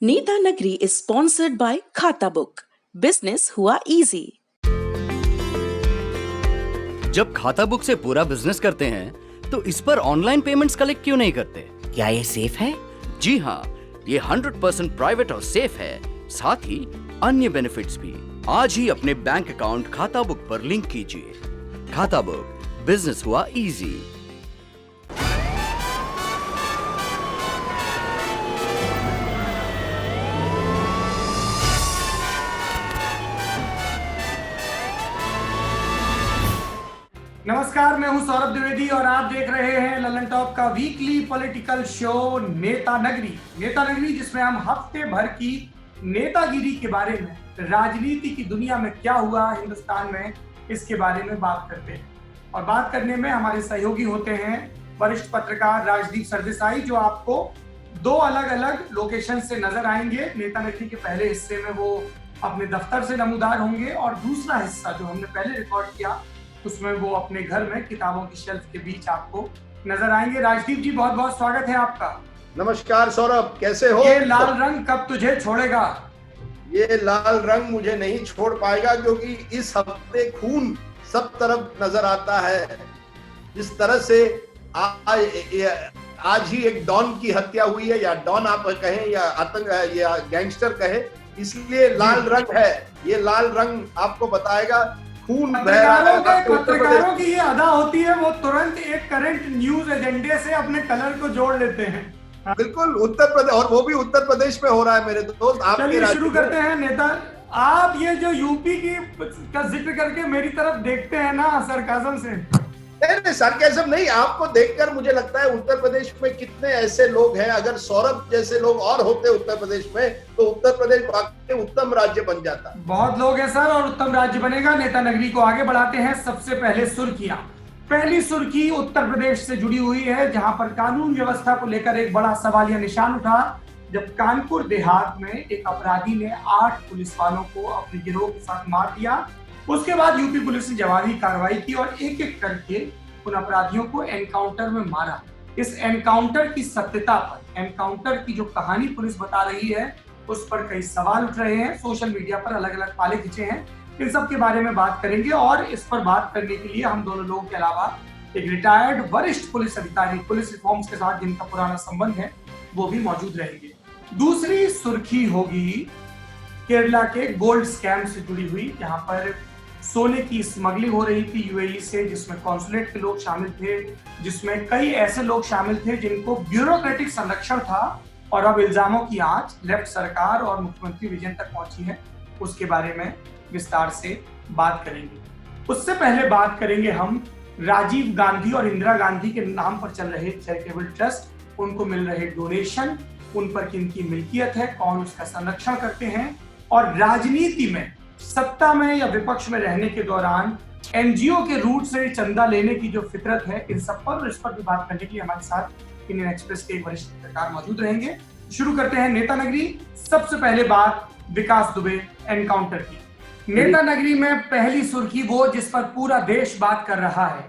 नेता नगरी is sponsored by खाता बुक। बिजनेस हुआ इजी। जब खाता बुक से पूरा बिजनेस करते हैं तो इस पर ऑनलाइन पेमेंट्स कलेक्ट क्यों नहीं करते? क्या ये सेफ है? जी हाँ, ये 100% प्राइवेट और सेफ है, साथ ही अन्य बेनिफिट्स भी। आज ही अपने बैंक अकाउंट खाता बुक पर लिंक कीजिए। खाता बुक, बिजनेस हुआ इजी। नमस्कार, मैं हूं सौरभ द्विवेदी और आप देख रहे हैं ललन टॉप का वीकली पॉलिटिकल शो नेता नगरी। नेता नगरी जिसमें हम हफ्ते भर की नेतागिरी के बारे में, राजनीति की दुनिया में क्या हुआ हिंदुस्तान में, इसके बारे में बात करते हैं। और बात करने में हमारे सहयोगी होते हैं वरिष्ठ पत्रकार राजदीप सरदेसाई, जो आपको दो अलग अलग लोकेशन से नजर आएंगे। नेता नगरी के पहले हिस्से में वो अपने दफ्तर से नमूदार होंगे और दूसरा हिस्सा जो हमने पहले रिकॉर्ड किया उसमें वो अपने घर में किताबों की शेल्फ के बीच आपको नजर आएंगे। राजदीप जी, बहुत बहुत स्वागत है आपका। नमस्कार सौरभ, कैसे हो? ये लाल रंग कब तुझे छोड़ेगा? ये लाल रंग मुझे नहीं छोड़ पाएगा, क्योंकि इस हफ्ते खून सब तरफ नजर आता है। जिस तरह से आज ही एक डॉन की हत्या हुई है, या डॉन आप कहें या आतंक या गैंगस्टर कहें, इसलिए लाल रंग है। ये लाल रंग आपको बताएगा खून बह रहा है। पत्रकारों की ये अदा होती है, वो तुरंत एक करंट न्यूज एजेंडे से अपने कलर को जोड़ लेते हैं। बिल्कुल, उत्तर प्रदेश, और वो भी उत्तर प्रदेश में हो रहा है मेरे दोस्त। चलिए शुरू करते हैं। नेता, आप ये जो यूपी की का जिक्र करके मेरी तरफ देखते हैं ना सरकाज़म से। नहीं, सरकाज़म नहीं, आपको देखकर मुझे लगता है उत्तर प्रदेश में कितने ऐसे लोग हैं। अगर सौरभ जैसे लोग और होते उत्तर प्रदेश में तो उत्तर प्रदेश वाकई उत्तम राज्य बन जाता। बहुत लोग हैं सर, और उत्तम राज्य बनेगा। नेता नगरी को आगे बढ़ाते हैं। सबसे पहले सुर्खियां। पहली सुर्खी उत्तर प्रदेश से जुड़ी हुई है, जहां पर कानून व्यवस्था को लेकर एक बड़ा सवालिया निशान उठा, जब कानपुर देहात में एक अपराधी ने 8 पुलिस वालों को अपने गिरोह के साथ मार दिया। उसके बाद यूपी पुलिस ने जवाबी कार्रवाई की और एक एक करके उन अपराधियों को एनकाउंटर में मारा। इस एनकाउंटर की सत्यता पर, एनकाउंटर की जो कहानी पुलिस बता रही है, उस पर कई सवाल उठ रहे हैं। सोशल मीडिया पर अलग अलग पाले खींचे हैं। इन सब के बारे में बात करेंगे और इस पर बात करने के लिए हम दोनों लोगों के अलावा एक रिटायर्ड वरिष्ठ पुलिस अधिकारी, पुलिस रिफॉर्म्स के साथ जिनका पुराना संबंध है, वो भी मौजूद रहेंगे। दूसरी सुर्खी होगी केरला के गोल्ड स्कैम से जुड़ी हुई, जहां पर सोने की स्मगलिंग हो रही थी यूएई से, जिसमें कॉन्सुलेट के लोग शामिल थे, जिसमें कई ऐसे लोग शामिल थे जिनको ब्यूरोक्रेटिक संरक्षण था, और अब इल्जामों की आंच लेफ्ट सरकार और मुख्यमंत्री विजयन तक पहुंची है। उसके बारे में विस्तार से बात करेंगे। उससे पहले बात करेंगे हम राजीव गांधी और इंदिरा गांधी के नाम पर चल रहे चैरिटेबल ट्रस्ट, उनको मिल रहे डोनेशन, उन पर किनकी मिल्कियत है, कौन उसका संरक्षण करते हैं, और राजनीति में सत्ता में या विपक्ष में रहने के दौरान एनजीओ के रूट से चंदा लेने की जो फितरत है, इन सब पर, इस पर भी बात करने के लिए हमारे साथ इंडियन एक्सप्रेस के वरिष्ठ पत्रकार मौजूद रहेंगे। शुरू करते हैं नेता नगरी। सबसे पहले बात विकास दुबे एनकाउंटर की। नेता नगरी में पहली सुर्खी वो जिस पर पूरा देश बात कर रहा है,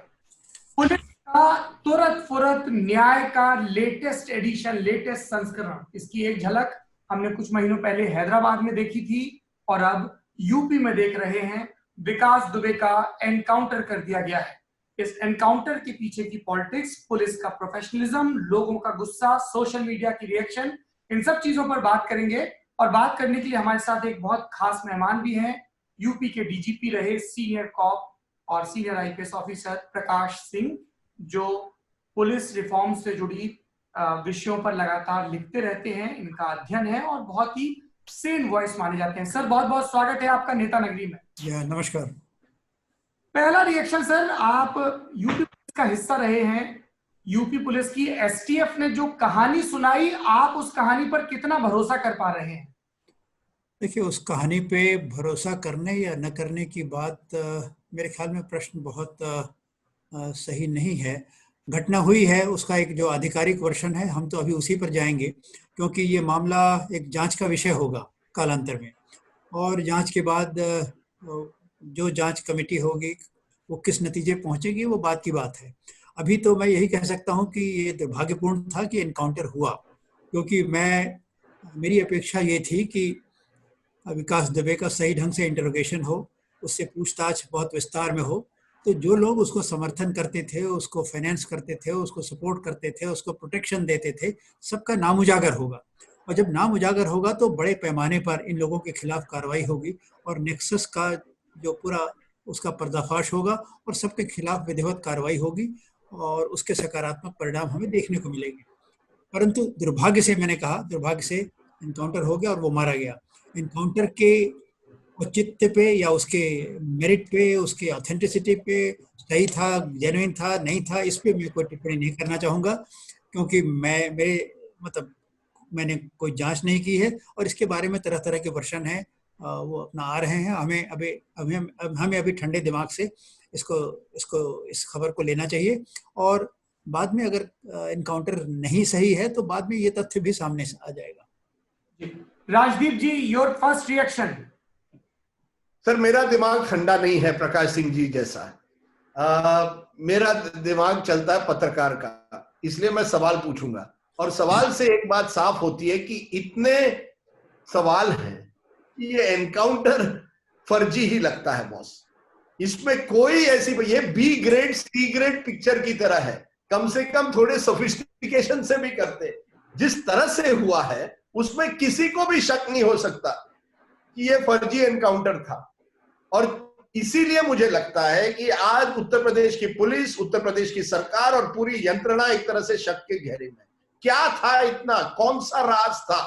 पुलिस का तुरंत फुरत न्याय का लेटेस्ट एडिशन, लेटेस्ट संस्करण। इसकी एक झलक हमने कुछ महीनों पहले हैदराबाद में देखी थी और अब यूपी में देख रहे हैं। विकास दुबे का एनकाउंटर कर दिया गया है। इस एनकाउंटर के पीछे की पॉलिटिक्स, पुलिस का प्रोफेशनलिज्म, लोगों का गुस्सा, सोशल मीडिया की रिएक्शन, इन सब चीजों पर बात करेंगे। और बात करने के लिए हमारे साथ एक बहुत खास मेहमान भी हैं, यूपी के डीजीपी रहे सीनियर कॉप और senior IPS officer Prakash Singh, जो पुलिस रिफॉर्म से जुड़ी विषयों पर लगातार लिखते रहते हैं। इनका अध्ययन है और बहुत ही सेन वॉइस माने जाते हैं। सर, बहुत बहुत स्वागत है आपका नेता नगरी में। नमस्कार। पहला रिएक्शन सर, आप यूपी पुलिस का हिस्सा रहे हैं। यूपी पुलिस की एसटीएफ ने जो कहानी सुनाई, आप उस कहानी पर कितना भरोसा कर पा रहे हैं? देखिए, उस कहानी पे भरोसा करने या न करने की बात मेरे ख्याल में प्रश्न बहुत सही नहीं है। घटना हुई है, उसका एक जो आधिकारिक वर्षन है, हम तो अभी उसी पर जाएंगे, क्योंकि ये मामला एक जांच का विषय होगा कालांतर में, और जांच के बाद जो जांच कमेटी होगी वो किस नतीजे पहुंचेगी, वो बात की बात है। अभी तो मैं यही कह सकता हूं कि ये दुर्भाग्यपूर्ण था कि एनकाउंटर हुआ, क्योंकि मैं मेरी अपेक्षा ये थी कि विकास दुबे का सही ढंग से इंटरोगेशन हो, उससे पूछताछ बहुत विस्तार में हो, तो जो लोग उसको समर्थन करते थे, उसको फाइनेंस करते थे, उसको सपोर्ट करते थे, उसको प्रोटेक्शन देते थे, सबका नाम उजागर होगा। और जब नाम उजागर होगा तो बड़े पैमाने पर इन लोगों के खिलाफ कार्रवाई होगी और नेक्सस का जो पूरा उसका पर्दाफाश होगा और सबके खिलाफ विधिवत कार्रवाई होगी और उसके सकारात्मक परिणाम हमें देखने को मिलेंगे। परंतु दुर्भाग्य से, मैंने कहा दुर्भाग्य से, इनकाउंटर हो गया और वो मारा गया। इनकाउंटर के औचित्य पे या उसके मेरिट पे, उसके ऑथेंटिसिटी पे, सही था, जेन्युइन था, नहीं था, इस पे मैं कोई टिप्पणी नहीं करना चाहूँगा, क्योंकि मैंने कोई जांच नहीं की है और इसके बारे में तरह तरह के वर्षन हैं, वो अपना आ रहे हैं। हमें अभी ठंडे दिमाग से इस खबर को लेना चाहिए और बाद में अगर इनकाउंटर नहीं सही है तो बाद में ये तथ्य भी सामने आ जाएगा। राजदीप जी, योर फर्स्ट रिएक्शन। सर, मेरा दिमाग ठंडा नहीं है प्रकाश सिंह जी जैसा। मेरा दिमाग चलता है पत्रकार का, इसलिए मैं सवाल पूछूंगा और सवाल से एक बात साफ होती है कि इतने सवाल हैं कि ये एनकाउंटर फर्जी ही लगता है बॉस। इसमें कोई ऐसी, ये B grade C grade picture की तरह है, कम से कम थोड़े सोफिस्टिकेशन से भी करते। जिस तरह से हुआ है उसमें किसी को भी शक नहीं हो सकता कि ये फर्जी एनकाउंटर था। और इसीलिए मुझे लगता है कि आज उत्तर प्रदेश की पुलिस, उत्तर प्रदेश की सरकार और पूरी यंत्रणा एक तरह से शक के घेरे में। क्या था इतना, कौन सा राज था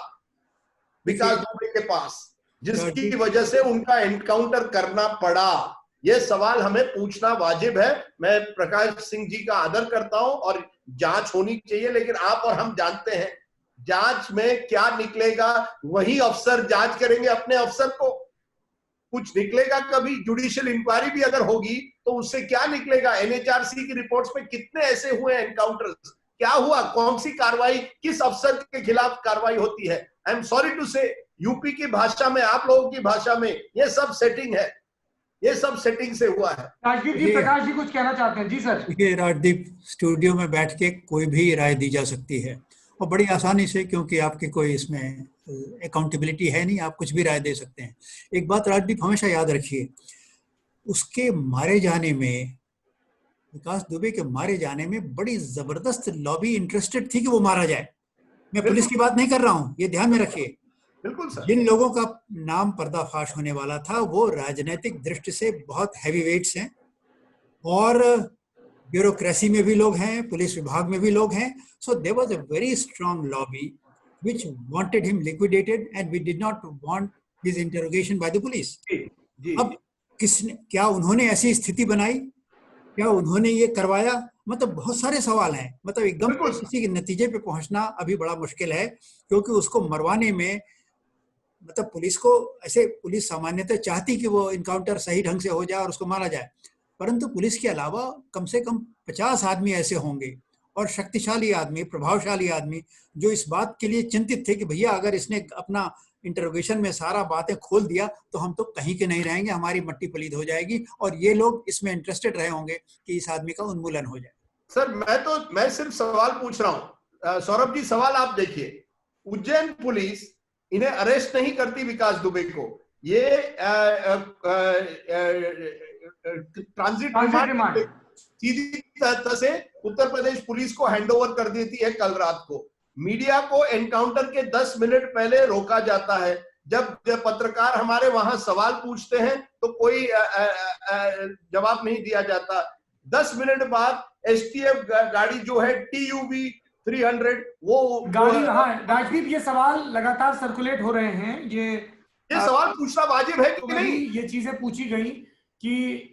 विकास दुबे के पास जिसकी वजह से उनका एनकाउंटर करना पड़ा? यह सवाल हमें पूछना वाजिब है। मैं प्रकाश सिंह जी का आदर करता हूं और जांच होनी चाहिए, लेकिन आप और हम जानते हैं जांच में क्या निकलेगा। वही अफसर जांच करेंगे अपने अफसर को, कुछ निकलेगा कभी? जुडिशियल इंक्वायरी भी अगर होगी तो उससे क्या निकलेगा? एनएचआरसी की रिपोर्ट्स में कितने ऐसे हुए एनकाउंटर्स, क्या हुआ, कौन सी कार्रवाई, किस अफसर के खिलाफ कार्रवाई होती है? आई एम सॉरी टू से, यूपी की भाषा में, आप लोगों की भाषा में, ये सब सेटिंग है, ये सब सेटिंग से हुआ है। राजदीप जी, प्रकाश जी कुछ कहना चाहते हैं? जी सर। ये राजदीप, स्टूडियो में बैठ के कोई भी राय दी जा सकती है और बड़ी आसानी से, क्योंकि आपकी कोई इसमें अकाउंटेबिलिटी है नहीं, आप कुछ भी राय दे सकते हैं। एक बात राजदीप हमेशा याद रखिए, उसके मारे जाने में, विकास दुबे के मारे जाने में बड़ी जबरदस्त लॉबी इंटरेस्टेड थी कि वो मारा जाए। मैं पुलिस की बात नहीं कर रहा हूं, ये ध्यान में रखिए। बिल्कुल सर। जिन लोगों का नाम पर्दाफाश होने वाला था वो राजनीतिक दृष्टि से बहुत हैवी वेट्स हैं और ब्यूरोक्रेसी में भी लोग हैं, पुलिस विभाग में भी लोग हैं। So there was a very strong lobby which wanted him liquidated and we did not want his interrogation by the police. अब क्या उन्होंने ऐसी स्थिति बनाई, क्या उन्होंने ये करवाया? मतलब बहुत सारे सवाल हैं। मतलब एकदम किसी के नतीजे पे पहुंचना अभी बड़ा मुश्किल है, क्योंकि उसको मरवाने में, मतलब पुलिस को ऐसे, पुलिस सामान्यतः चाहती कि वो इनकाउंटर सही ढंग से हो जाए और उसको मारा जाए, परंतु पुलिस के अलावा कम से कम 50 आदमी ऐसे होंगे और शक्तिशाली आदमी, प्रभावशाली आदमी, जो इस बात के लिए चिंतित थे कि भैया अगर इसने अपना इंटरोगेशन में सारा बातें खोल दिया तो हम तो कहीं के नहीं रहेंगे, हमारी मट्टी पलीद हो जाएगी, और ये लोग इसमें इंटरेस्टेड रहे होंगे कि इस आदमी का उन्मूलन हो जाए। सर, मैं सिर्फ सवाल पूछ रहा हूं। सौरभ जी, सवाल आप देखिए, उज्जैन पुलिस इन्हें अरेस्ट नहीं करती विकास दुबे को, ये ट्रांजिट रिमांड सीधी तरह से उत्तर प्रदेश पुलिस को हैंडओवर कर देती है। कल रात को मीडिया को एनकाउंटर के 10 मिनट पहले रोका जाता है। जब पत्रकार हमारे वहां सवाल पूछते हैं तो कोई जवाब नहीं दिया जाता। 10 मिनट बाद एसटीएफ गाड़ी जो है TUV 300 वो गाड़ी, हाँ राजदीप, ये सवाल लगातार सर्कुलेट हो रहे हैं। ये सवाल पूछना वाजिब है कि नहीं? ये चीजें पूछी गई कि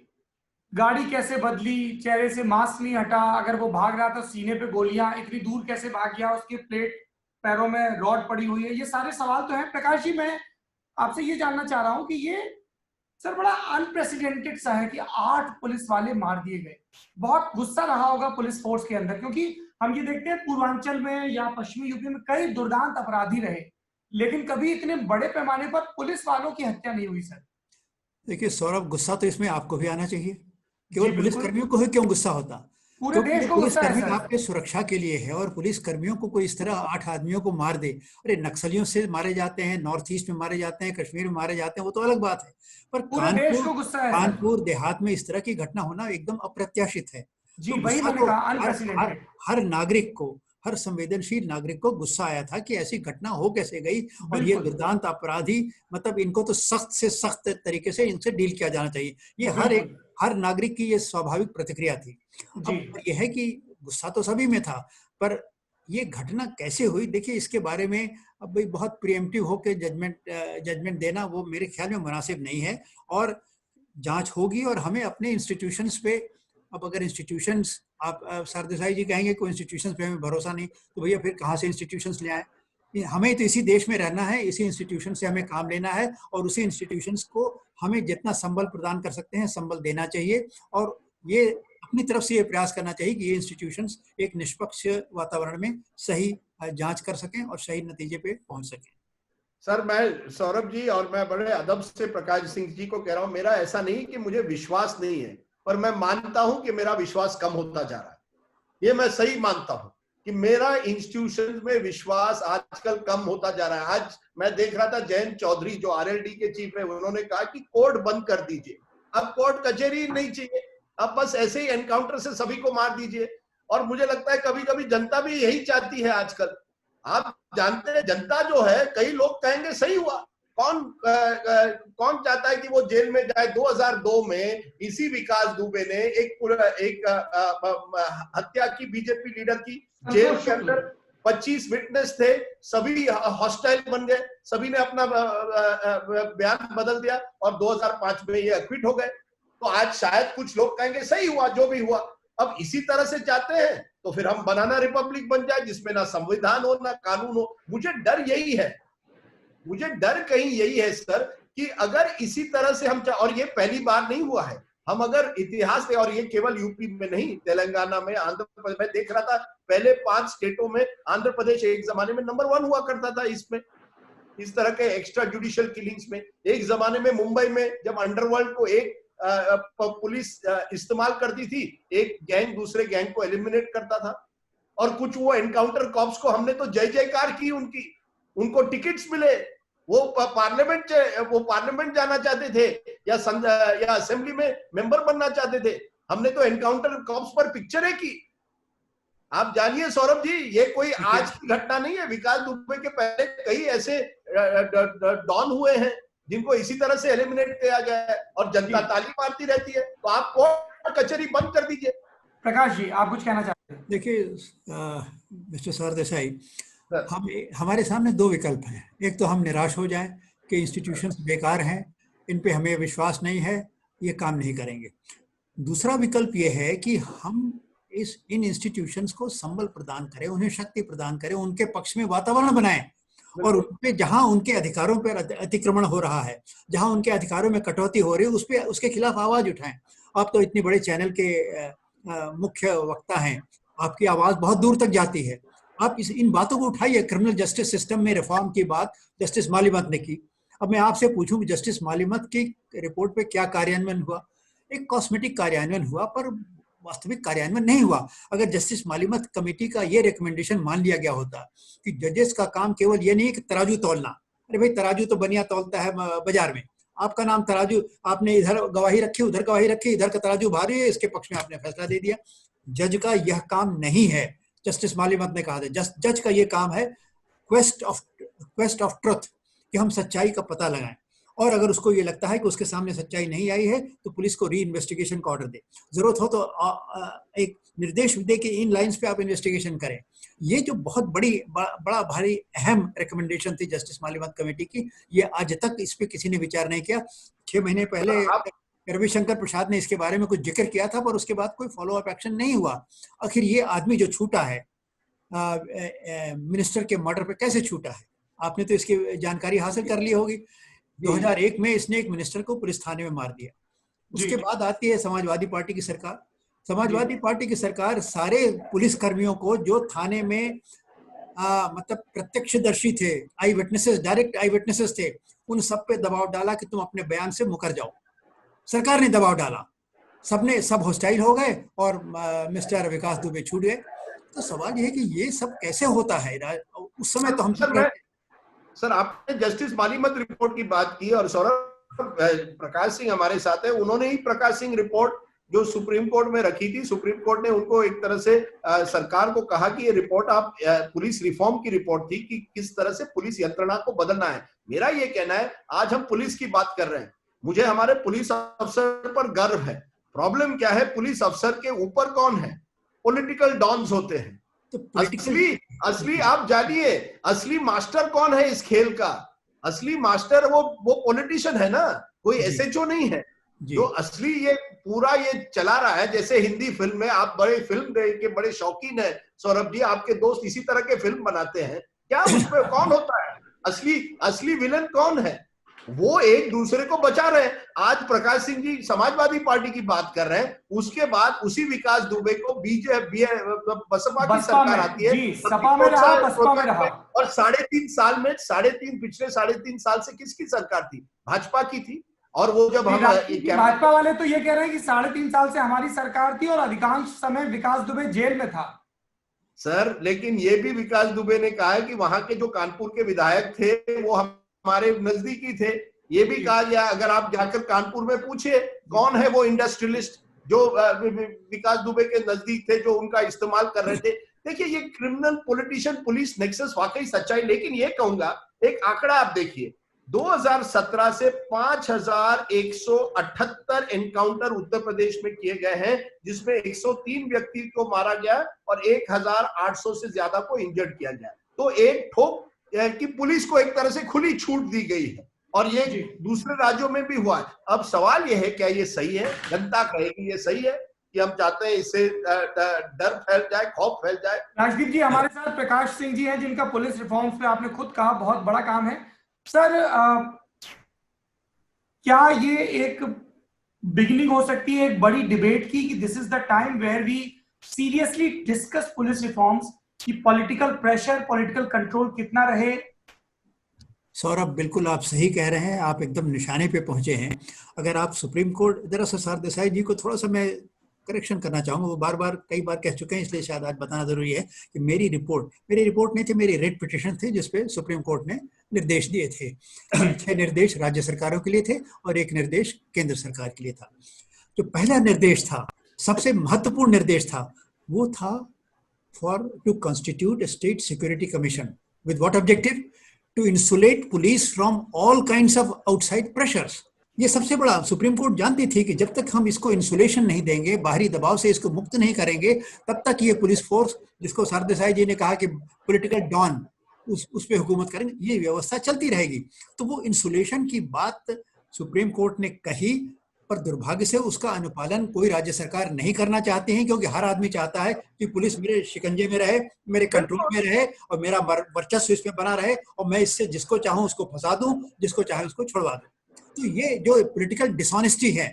गाड़ी कैसे बदली, चेहरे से मास्क नहीं हटा, अगर वो भाग रहा था सीने पे गोलियां, इतनी दूर कैसे भाग गया, उसके प्लेट पैरों में रॉड पड़ी हुई है, ये सारे सवाल तो हैं। प्रकाश जी, मैं आपसे ये जानना चाह रहा हूं कि ये सर बड़ा अनप्रेसिडेंटेड सा है कि 8 पुलिस वाले मार दिए गए। बहुत गुस्सा रहा होगा पुलिस फोर्स के अंदर, क्योंकि हम ये देखते हैं पूर्वांचल में या पश्चिमी यूपी में कई दुर्दांत अपराधी रहे, लेकिन कभी इतने बड़े पैमाने पर पुलिस वालों की हत्या नहीं हुई। सर देखिए सौरभ, गुस्सा तो इसमें आपको भी आना चाहिए, केवल पुलिस कर्मियों को ही क्यों गुस्सा होता? पूरे क्योंकि देश को पुलिस गुस्सा है कर्मी सर। आपके सुरक्षा के लिए है और पुलिस कर्मियों को कोई इस तरह 8 आदमियों को मार दे, अरे नक्सलियों से मारे जाते हैं, नॉर्थ ईस्ट में मारे जाते हैं, कश्मीर में मारे जाते हैं, वो तो अलग बात है, पर पूरे देश को गुस्सा है सर। कानपुर देहात में इस तरह की घटना होना एकदम अप्रत्याशित है। जी, तो वही गुस्सा मैंने तो कहा, हर हर अनप्रेसिडेंटेड। हर नागरिक को, हर संवेदनशील नागरिक को गुस्सा आया था कि ऐसी घटना हो कैसे गई, और ये बिल्कुल। दुर्दांत अपराधी, मतलब इनको तो सख्त से सख्त तरीके से इनसे डील किया जाना चाहिए। ये बिल्कुल। हर नागरिक की ये स्वाभाविक प्रतिक्रिया थी। जी। अब यह है कि गुस्सा तो सभी में था, पर ये घटना कैसे हुई, देखिए इसके बारे में अब भाई बहुत प्रिएम्प्टिव होकर जजमेंट देना वो मेरे ख्याल में मुनासिब नहीं है। और जांच होगी और हमें अपने इंस्टीट्यूशंस पे, अब अगर इंस्टीट्यूशंस, आप सरदेसाई जी कहेंगे कोई इंस्टीट्यूशंस पे हमें भरोसा नहीं, तो भैया फिर कहाँ से इंस्टीट्यूशंस ले आए? हमें तो इसी देश में रहना है, इसी इंस्टीट्यूशन से हमें काम लेना है, और उसी इंस्टीट्यूशंस को हमें जितना संबल प्रदान कर सकते हैं संबल देना चाहिए, और ये अपनी तरफ से ये प्रयास करना चाहिए कि ये इंस्टीट्यूशंस एक निष्पक्ष वातावरण में सही जांच कर सकें और सही नतीजे पे पहुंच सकें। सर, मैं सौरभ जी और मैं बड़े अदब से प्रकाश सिंह जी को कह रहा हूं, मेरा ऐसा नहीं कि मुझे विश्वास नहीं है, पर मैं मानता हूं कि मेरा विश्वास कम होता जा रहा है। ये मैं सही मानता हूं कि मेरा इंस्टीट्यूशन में विश्वास आजकल कम होता जा रहा है। आज मैं देख रहा था जयंत चौधरी जो आरएलडी के चीफ है, उन्होंने कहा कि कोर्ट बंद कर दीजिए, अब कोर्ट कचहरी नहीं चाहिए, अब बस ऐसे ही एनकाउंटर से सभी को मार दीजिए। और मुझे लगता है कभी कभी जनता भी यही चाहती है आजकल। आप जानते हैं जनता जो है, कई लोग कहेंगे सही हुआ, कौन चाहता है कि वो जेल में जाए। 2002 में इसी विकास दुबे ने एक हत्या की बीजेपी लीडर की, जेल के अंदर 25 विटनेस थे, सभी हॉस्टाइल बन गए, सभी ने अपना बयान बदल दिया और 2005 में ये एक्विट हो गए। तो आज शायद कुछ लोग कहेंगे सही हुआ जो भी हुआ। अब इसी तरह से चाहते हैं तो फिर हम बनाना रिपब्लिक बन जाए जिसमें ना संविधान हो ना कानून हो। मुझे डर यही है, मुझे डर कहीं यही है सर कि अगर इसी तरह से हम, और ये पहली बार नहीं हुआ है, हम अगर इतिहास से, और ये केवल यूपी में नहीं, तेलंगाना में, आंध्र प्रदेश में देख रहा था, पहले 5 स्टेटों में आंध्र प्रदेश एक जमाने में नंबर 1 हुआ करता था इसमें, इस तरह के एक्स्ट्रा जुडिशियल किलिंग्स में। एक जमाने में मुंबई में जब अंडरवर्ल्ड को एक पुलिस इस्तेमाल करती थी, एक गैंग दूसरे गैंग को एलिमिनेट करता था, और कुछ वो एनकाउंटर कॉप्स को हमने तो जय जयकार की उनकी, उनको टिकट्स मिले, वो पार्लियामेंट जाना चाहते थे या असेंबली में मेंबर बनना चाहते थे। हमने तो एनकाउंटर कॉप्स पर पिक्चरें की। आप जानिए सौरभ जी, ये कोई आज की घटना नहीं है। विकास दुबे के पहले कई ऐसे डॉन हुए हैं जिनको इसी तरह से एलिमिनेट किया गया है, और जनता ताली मारती रहती है। तो आप कोर्ट कचहरी बंद कर दीजिए। प्रकाश जी, आप कुछ कहना चाहते हैं? देखिए मिस्टर सरदेसाई, हमारे सामने 2 विकल्प हैं। एक तो हम निराश हो जाएं कि इंस्टीट्यूशंस बेकार हैं, इन पे हमें विश्वास नहीं है, ये काम नहीं करेंगे। दूसरा विकल्प ये है कि हम इन इंस्टीट्यूशंस को संबल प्रदान करें, उन्हें शक्ति प्रदान करें, उनके पक्ष में वातावरण बनाएं, और उनपे जहां उनके अधिकारों पर अतिक्रमण हो रहा है, जहां उनके अधिकारों में कटौती हो रही है, उसके खिलाफ आवाज उठाएं। आप तो इतने बड़े चैनल के मुख्य वक्ता हैं, आपकी आवाज बहुत दूर तक जाती है, आप इन बातों को उठाइए। क्रिमिनल जस्टिस सिस्टम में रिफॉर्म की बात जस्टिस मालिमत ने की। अब मैं आपसे पूछूं कि जस्टिस मालिमत की रिपोर्ट पे क्या कार्यान्वयन हुआ? एक कॉस्मेटिक कार्यान्वयन हुआ, पर वास्तविक कार्यान्वयन नहीं हुआ। अगर जस्टिस मालिमत कमेटी का ये रिकमेंडेशन मान लिया गया होता कि जजेस का काम केवल ये नहीं कि तराजू तौलना, अरे भाई तराजू तो बनिया तौलता है बाजार में, आपका नाम तराजू, आपने इधर गवाही रखी, उधर गवाही रखी, इधर का तराजू भारी है, इसके पक्ष में आपने फैसला दे दिया। जज का यह काम नहीं है, जस्टिस मालिमत ने कहा था। जज का ये काम है क्वेस्ट ऑफ ट्रुथ, कि हम सच्चाई का पता लगाएं, और अगर उसको ये लगता है कि उसके सामने सच्चाई नहीं आई है तो पुलिस को री इन्वेस्टिगेशन का ऑर्डर दे, जरूरत हो तो एक निर्देश दे कि इन लाइंस पे आप इन्वेस्टिगेशन करें। ये जो बहुत बड़ा भारी अहम रिकमेंडेशन थी जस्टिस मालिमत कमेटी की, ये आज तक इस पे किसी ने विचार नहीं किया। 6 महीने पहले रविशंकर प्रसाद ने इसके बारे में कुछ जिक्र किया था, पर उसके बाद कोई फॉलो अप एक्शन नहीं हुआ। आखिर ये आदमी जो छूटा है मिनिस्टर के मर्डर पे, कैसे छूटा है? आपने तो इसकी जानकारी हासिल कर ली होगी। 2001 में इसने एक मिनिस्टर को पुलिस थाने में मार दिया। उसके बाद आती है समाजवादी पार्टी की सरकार। समाजवादी पार्टी की सरकार सारे पुलिस कर्मियों को जो थाने में मतलब प्रत्यक्षदर्शी थे, आई विटनेसेस, डायरेक्ट आई विटनेसेस थे, उन सब पे दबाव डाला कि तुम अपने बयान से मुकर जाओ। सरकार ने दबाव डाला, सब हॉस्टाइल हो गए और मिस्टर विकास दुबे छूट गए। तो सवाल ये है कि ये सब कैसे होता है? उस समय तो हम सर आपने जस्टिस मालीमत रिपोर्ट की बात की और सौरभ प्रकाश सिंह हमारे साथ है, उन्होंने ही प्रकाश सिंह रिपोर्ट जो सुप्रीम कोर्ट में रखी थी, सुप्रीम कोर्ट ने उनको एक तरह से सरकार को कहा कि ये रिपोर्ट आप पुलिस रिफॉर्म की रिपोर्ट थी कि किस तरह से पुलिस यंत्रणा को बदलना है। मेरा ये कहना है, आज हम पुलिस की बात कर रहे हैं, मुझे हमारे पुलिस अफसर पर गर्व है। प्रॉब्लम क्या है, पुलिस अफसर के ऊपर कौन है? पॉलिटिकल डॉन्स होते हैं। तो असली आप जानिए, असली मास्टर कौन है इस खेल का? असली मास्टर वो पॉलिटिशियन है ना, कोई एसएचओ नहीं है। जो असली ये पूरा ये चला रहा है, जैसे हिंदी फिल्म में आप बड़े फिल्म के बड़े शौकीन है सौरभ जी, आपके दोस्त इसी तरह के फिल्म बनाते हैं, क्या उसमें कौन होता है? असली विलन कौन है? वो एक दूसरे को बचा रहे हैं। आज प्रकाश सिंह जी समाजवादी पार्टी की बात कर रहे हैं, उसके बाद उसी विकास दुबे को बीजेपी बसपा की सरकार आती है, सपा में रहा, बसपा में रहा। और 3.5 साल में पिछले 3.5 साल से किसकी सरकार थी? भाजपा की थी। और वो जब हम भाजपा वाले तो ये कह रहे हैं कि 3.5 साल से हमारी सरकार थी और अधिकांश समय विकास दुबे जेल में था। सर लेकिन ये भी विकास दुबे ने कहा है कि वहां के जो कानपुर के विधायक थे वो हमारे नजदीकी थे। ये भी कहा गया, अगर आप जाकर कानपुर में पूछिए कौन है वो इंडस्ट्रियलिस्ट जो विकास दुबे के नजदीक थे, जो उनका इस्तेमाल कर रहे थे। देखिए ये क्रिमिनल पॉलिटिशियन पुलिस नेक्सस वाकई सच्चाई। लेकिन ये कहूंगा, एक आंकड़ा आप देखिए, 2017 से 5178 एनकाउंटर उत्तर प्रदेश में किए गए हैं, जिसमें 103 व्यक्ति को मारा गया और 1800 से ज्यादा को इंजर्ड किया गया। तो एक ठोक कि पुलिस को एक तरह से खुली छूट दी गई है, और ये दूसरे राज्यों में भी हुआ है। अब सवाल ये है, क्या ये सही है? जनता कहेगी ये सही है कि हम चाहते हैं इससे डर फैल जाए, खौफ फैल जाए। राजदीप जी हमारे साथ प्रकाश सिंह जी हैं, जिनका पुलिस रिफॉर्म्स पे आपने खुद कहा बहुत बड़ा काम है। सर क्या ये एक बिगिनिंग हो सकती है एक बड़ी डिबेट की कि this is the time where we seriously discuss police reforms, कि पॉलिटिकल प्रेशर, पॉलिटिकल कंट्रोल कितना रहे? सौरभ बिल्कुल आप सही कह रहे हैं, आप एकदम निशाने पे पहुंचे हैं। अगर आप सुप्रीम कोर्ट, दरअसल सरदेसाई जी को थोड़ा सा मैं करेक्शन करना चाहूंगा, वो कई बार कह चुके हैं, इसलिए शायद आज बताना जरूरी है कि मेरी रिपोर्ट नहीं थी, मेरी रेट पिटिशन थी जिसपे सुप्रीम कोर्ट ने निर्देश दिए थे। 6 निर्देश राज्य सरकारों के लिए थे और 1 निर्देश केंद्र सरकार के लिए था। जो पहला निर्देश था, सबसे महत्वपूर्ण निर्देश था, वो था to constitute a state security commission with what objective? To insulate police from all kinds of outside pressures. ये सबसे बड़ा, सुप्रीम कोर्ट जानती थी कि जब तक हम इसको इंसुलेशन नहीं देंगे, बाहरी दबाव से इसको मुक्त नहीं करेंगे, तब तक ये पुलिस फोर्स, जिसको सरदेसाई जी ने कहा कि पॉलिटिकल डॉन, उस पे हुकूमत करेंगे, ये व्यवस्था चलती रहेगी। तो वो इंसुलेशन की बात सुप्रीम कोर्ट ने कही, पर दुर्भाग्य से उसका अनुपालन कोई राज्य सरकार नहीं करना चाहती है, क्योंकि हर आदमी चाहता है कि पुलिस मेरे शिकंजे में रहे, मेरे कंट्रोल में रहे और मेरा वर्चस्व इसमें बना रहे, और मैं इससे जिसको चाहूं उसको फंसा दूं, जिसको चाहे उसको छुड़वा दूं। तो ये जो पॉलिटिकल डिसऑनेस्टी है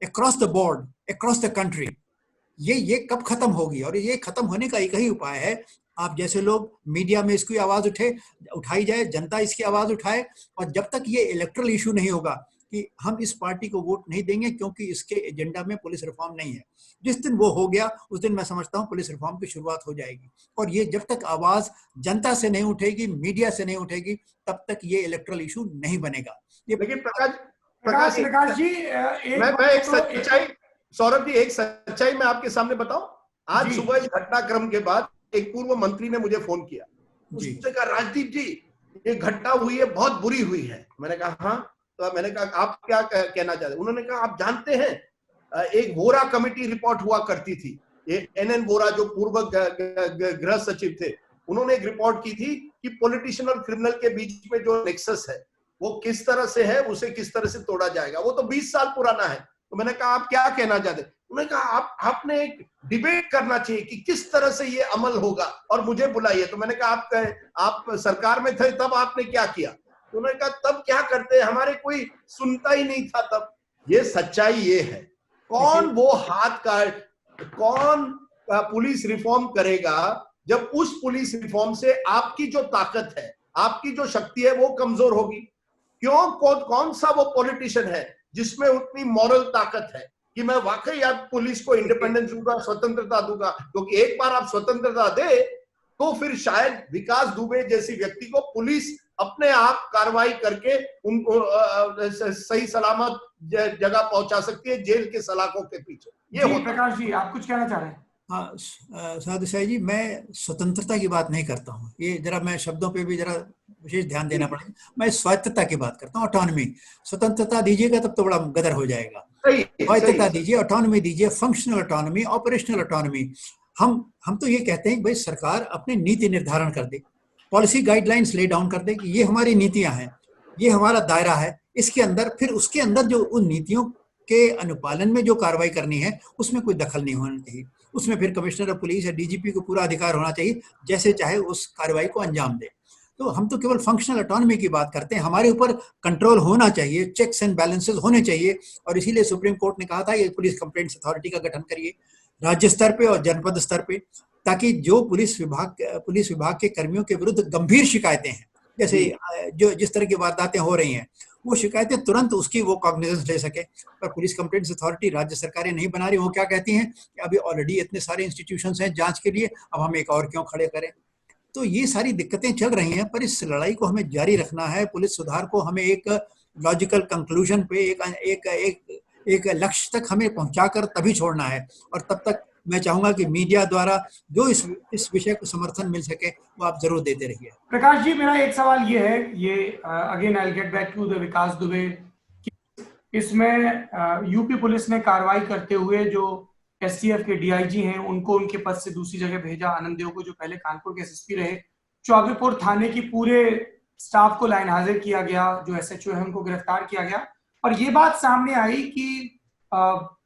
across the board, across the country, ये कब खत्म होगी? और ये खत्म होने का एक ही उपाय है, आप जैसे लोग मीडिया में इसकी आवाज उठाई जाए, जनता इसकी आवाज उठाए, और जब तक ये इलेक्ट्रल इशू नहीं होगा कि हम इस पार्टी को वोट नहीं देंगे क्योंकि इसके एजेंडा में पुलिस रिफॉर्म नहीं है, जिस दिन वो हो गया उस दिन मैं समझता हूं पुलिस रिफॉर्म की शुरुआत हो जाएगी। और ये जब तक आवाज जनता से नहीं उठेगी, मीडिया से नहीं उठेगी, तब तक ये इलेक्ट्रल इशू नहीं बनेगा। लेकिन प्रकाश जी, मैं एक सच्चाई, सौरभ जी एक सच्चाई मैं आपके सामने बताऊं। आज सुबह इस घटनाक्रम के बाद एक पूर्व मंत्री ने मुझे फोन किया, उसने कहा राजदीप जी ये घटना हुई है, बहुत बुरी हुई है। मैंने कहा हाँ, तो मैंने कहा आप क्या कहना चाहते हैं? उन्होंने कहा आप जानते हैं एक वोरा कमेटी रिपोर्ट हुआ करती थी, ये NN वोरा जो पूर्व गृह सचिव थे, उन्होंने एक रिपोर्ट की थी कि पॉलिटिशियन और क्रिमिनल के बीच में जो नेक्सस है वो किस तरह से है, उसे किस तरह से तोड़ा जाएगा। वो तो 20 साल पुराना है। तो मैंने कहा आप क्या कहना चाहते हैं? उन्होंने कहा आपने एक डिबेट करना चाहिए कि किस तरह से ये अमल होगा और मुझे बुलाइए। तो मैंने कहा आप सरकार में थे तब आपने क्या किया? उन्होंने कहा तब क्या करते, हमारे कोई सुनता ही नहीं था तब। ये सच्चाई ये है। कौन वो हाथ का, कौन पुलिस रिफॉर्म करेगा जब उस पुलिस रिफॉर्म से आपकी जो ताकत है, आपकी जो शक्ति है वो कमजोर होगी? क्यों? कौन सा वो पॉलिटिशियन है जिसमें उतनी मॉरल ताकत है, कि मैं वाकई आप पुलिस को इंडिपेंडेंस दूंगा, स्वतंत्रता दूंगा, क्योंकि एक बार आप स्वतंत्रता दे तो फिर शायद विकास दुबे जैसी व्यक्ति को पुलिस अपने आप कार्रवाई करके उनको सही सलामत जगह पहुंचा सकती है, जेल के सलाखों के पीछे। ये जी प्रकाश जी, आप कुछ कहना चाह रहे हैं? हाँ साधु साई जी, मैं स्वतंत्रता की बात नहीं करता हूँ, ये जरा मैं शब्दों पे भी जरा विशेष ध्यान देना पड़ेगा। मैं स्वायत्तता की बात करता हूँ, ऑटोनॉमी। स्वतंत्रता दीजिएगा तब तो बड़ा गदर हो जाएगा। स्वायत्तता दीजिए, ऑटोनॉमी दीजिए, फंक्शनल ऑटोनॉमी, ऑपरेशनल ऑटोनॉमी। हम तो ये कहते हैं कि भाई सरकार अपनी नीति निर्धारण कर दे, पॉलिसी गाइडलाइंस ले डाउन कर दे कि ये हमारी नीतियां हैं, ये हमारा दायरा है, इसके अंदर फिर उसके अंदर जो उन नीतियों के अनुपालन में जो कार्रवाई करनी है उसमें कोई दखल नहीं होना चाहिए। उसमें फिर कमिश्नर ऑफ पुलिस या डीजीपी को पूरा अधिकार होना चाहिए, जैसे चाहे उस कार्रवाई को अंजाम दे। तो हम तो केवल फंक्शनल ऑटोनॉमी की बात करते हैं, हमारे ऊपर कंट्रोल होना चाहिए, चेक्स एंड बैलेंसेस होने चाहिए। और इसीलिए सुप्रीम कोर्ट ने कहा था कि पुलिस कंप्लेंट्स अथॉरिटी का गठन करिए राज्य स्तर पे और जनपद स्तर पे, ताकि जो पुलिस विभाग के कर्मियों के विरुद्ध गंभीर शिकायतें हैं, जैसे जो जिस तरह की वारदातें हो रही हैं, वो शिकायतें तुरंत उसकी वो कॉग्निजेंस ले सके। पर पुलिस कंप्लेंट्स अथॉरिटी राज्य सरकारें नहीं बना रही। वो क्या कहती हैं कि अभी ऑलरेडी इतने सारे इंस्टीट्यूशंस हैं जांच के लिए, अब हम एक और क्यों खड़े करें। तो ये सारी दिक्कतें चल रही हैं, पर इस लड़ाई को हमें जारी रखना है। पुलिस सुधार को हमें एक लॉजिकल कंक्लूजन पे, एक लक्ष्य तक हमें पहुंचाकर तभी छोड़ना है। और तब तक मैं चाहूंगा कि मीडिया द्वारा जो इस विषय को समर्थन मिल सके वो आप जरूर देते रहिए। प्रकाश जी, मेरा एक सवाल ये है, ये again I get back to the Vikas Dubey, इसमें यूपी पुलिस ने कार्रवाई करते हुए जो एसटीएफ के डीआईजी हैं उनको उनके पद से दूसरी जगह भेजा। आनंद देव को, जो पहले कानपुर के एसएसपी रहे, चौबेपुर थाने की पूरे स्टाफ को लाइन हाजिर किया गया, जो एसएचओ है उनको गिरफ्तार किया गया। और ये बात सामने आई कि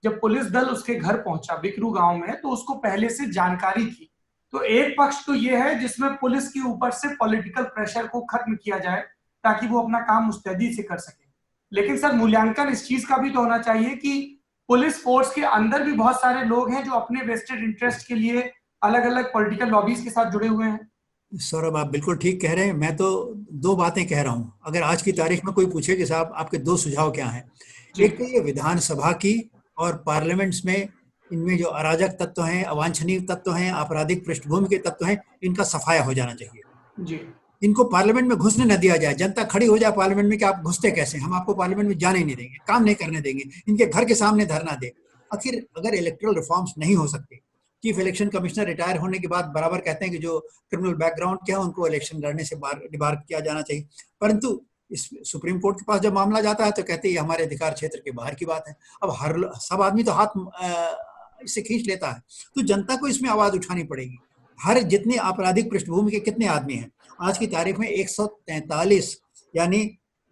जब पुलिस दल उसके घर पहुंचा बिकरू गांव में, तो उसको पहले से जानकारी थी। तो एक पक्ष तो ये है जिसमें पुलिस के ऊपर से पॉलिटिकल प्रेशर को खत्म किया जाए ताकि वो अपना काम मुस्तैदी से कर सके। लेकिन सर, मूल्यांकन इस चीज का भी तो होना चाहिए कि पुलिस फोर्स के अंदर भी बहुत सारे लोग हैं जो अपने वेस्टेड इंटरेस्ट के लिए अलग अलग पॉलिटिकल लॉबीज के साथ जुड़े हुए हैं। सौरभ, आप बिल्कुल ठीक कह रहे हैं। मैं तो दो बातें कह रहा हूं। अगर आज की तारीख में कोई पूछे कि साहब आपके दो सुझाव क्या हैं, एक तो ये विधानसभा की और पार्लियामेंट्स में इनमें जो अराजक तत्व हैं, अवांछनीय तत्व हैं, आपराधिक पृष्ठभूमि के तत्व हैं, इनका सफाया हो जाना चाहिए जी। इनको पार्लियामेंट में घुसने न दिया जाए। जनता खड़ी हो जाए पार्लियामेंट में कि आप घुसते कैसे, हम आपको पार्लियामेंट में जाने नहीं देंगे, काम नहीं करने देंगे, इनके घर के सामने धरना दे। आखिर अगर इलेक्टोरल रिफॉर्म्स नहीं हो सकते, चीफ इलेक्शन कमिश्नर रिटायर होने के बाद बराबर कहते हैं कि जो क्रिमिनल बैकग्राउंड के हैं उनको इलेक्शन लड़ने से डिबार किया जाना चाहिए, परंतु इस सुप्रीम कोर्ट के पास जब मामला जाता है तो कहते हैं ये हमारे अधिकार क्षेत्र के बाहर की बात है। अब सब आदमी तो हाथ इससे खींच लेता है, तो जनता को इसमें आवाज उठानी पड़ेगी। हर जितने आपराधिक पृष्ठभूमि के कितने आदमी हैं, आज की तारीख में 143 यानी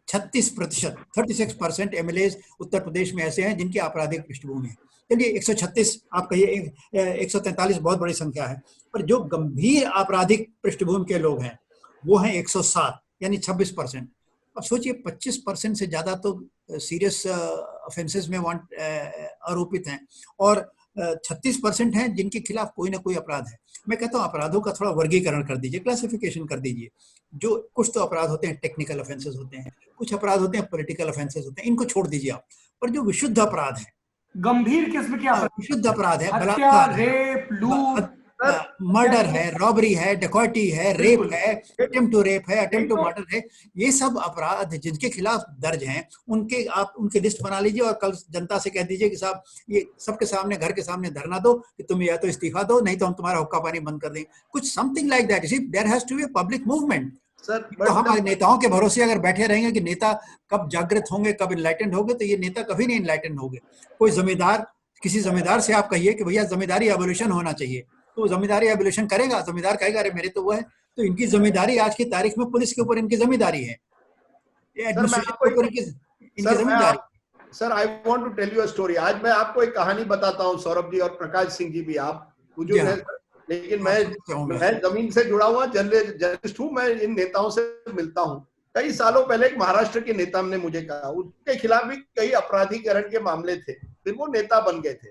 36%, 36% एमएलए उत्तर प्रदेश में ऐसे हैं जिनकी आपराधिक पृष्ठभूमि है। चलिए 136 आप कहिए, 143 बहुत बड़ी संख्या है, पर जो गंभीर आपराधिक पृष्ठभूमि के लोग हैं वो हैं 107 यानी 26%। अब सोचिए 25% से ज्यादा तो सीरियस ऑफेंसेस में आरोपित हैं और 36% हैं जिनके खिलाफ कोई ना कोई अपराध है। मैं कहता हूँ अपराधों का थोड़ा वर्गीकरण कर दीजिए, क्लासिफिकेशन कर दीजिए। जो कुछ तो अपराध होते हैं टेक्निकल ऑफेंसेस होते हैं, कुछ अपराध होते हैं पॉलिटिकल ऑफेंसेस होते हैं, इनको छोड़ दीजिए आप। पर जो विशुद्ध अपराध है, गंभीर किस्म के विशुद्ध अपराध है, हत्या, बलात्कार, रेप, लूट, मर्डर है, रॉबरी है, डकैती है, रेप है, अटेम्प्ट टू रेप है, अटेम्प्ट टू मर्डर है, ये सब अपराध जिनके खिलाफ दर्ज हैं आप उनकी लिस्ट बना लीजिए और कल जनता से कह दीजिए कि साहब ये सबके सामने, घर के सामने धरना दो कि तुम या तो इस्तीफा दो, नहीं तो हम तुम्हारा हुक्का पानी बंद कर देंगे, कुछ something like that. There has to be a public movement. तो हमारे नेताओं के भरोसे अगर बैठे रहेंगे कि नेता कब जागृत होंगे, कब इनलाइटेंड होंगे, तो ये नेता कभी नहीं इनलाइटेंड होंगे। कोई जमींदार, किसी जमींदार से आप कहिए कि भैया जमींदारी एबोल्यूशन होना चाहिए, तो जमींदारी एबोल्यूशन करेगा? जमींदार कहेगा अरे मेरे तो वो है। तो इनकी जमींदारी आज की तारीख में पुलिस के ऊपर इनकी जमींदारी है, एडमिनिस्ट्रेशन के ऊपर इनकी जमींदारी। Sir I want to tell you a story. आज मैं आपको एक कहानी बताता हूँ, सौरभ जी और प्रकाश सिंह जी भी, आप बुजुर्ग हैं लेकिन मैं जमीन से जुड़ा हुआ जर्नलिस्ट हूँ। मैं इन नेताओं से मिलता हूँ। कई सालों पहले एक महाराष्ट्र के नेता ने मुझे कहा, उसके खिलाफ भी कई अपराधीकरण के मामले थे, फिर वो नेता बन गए थे।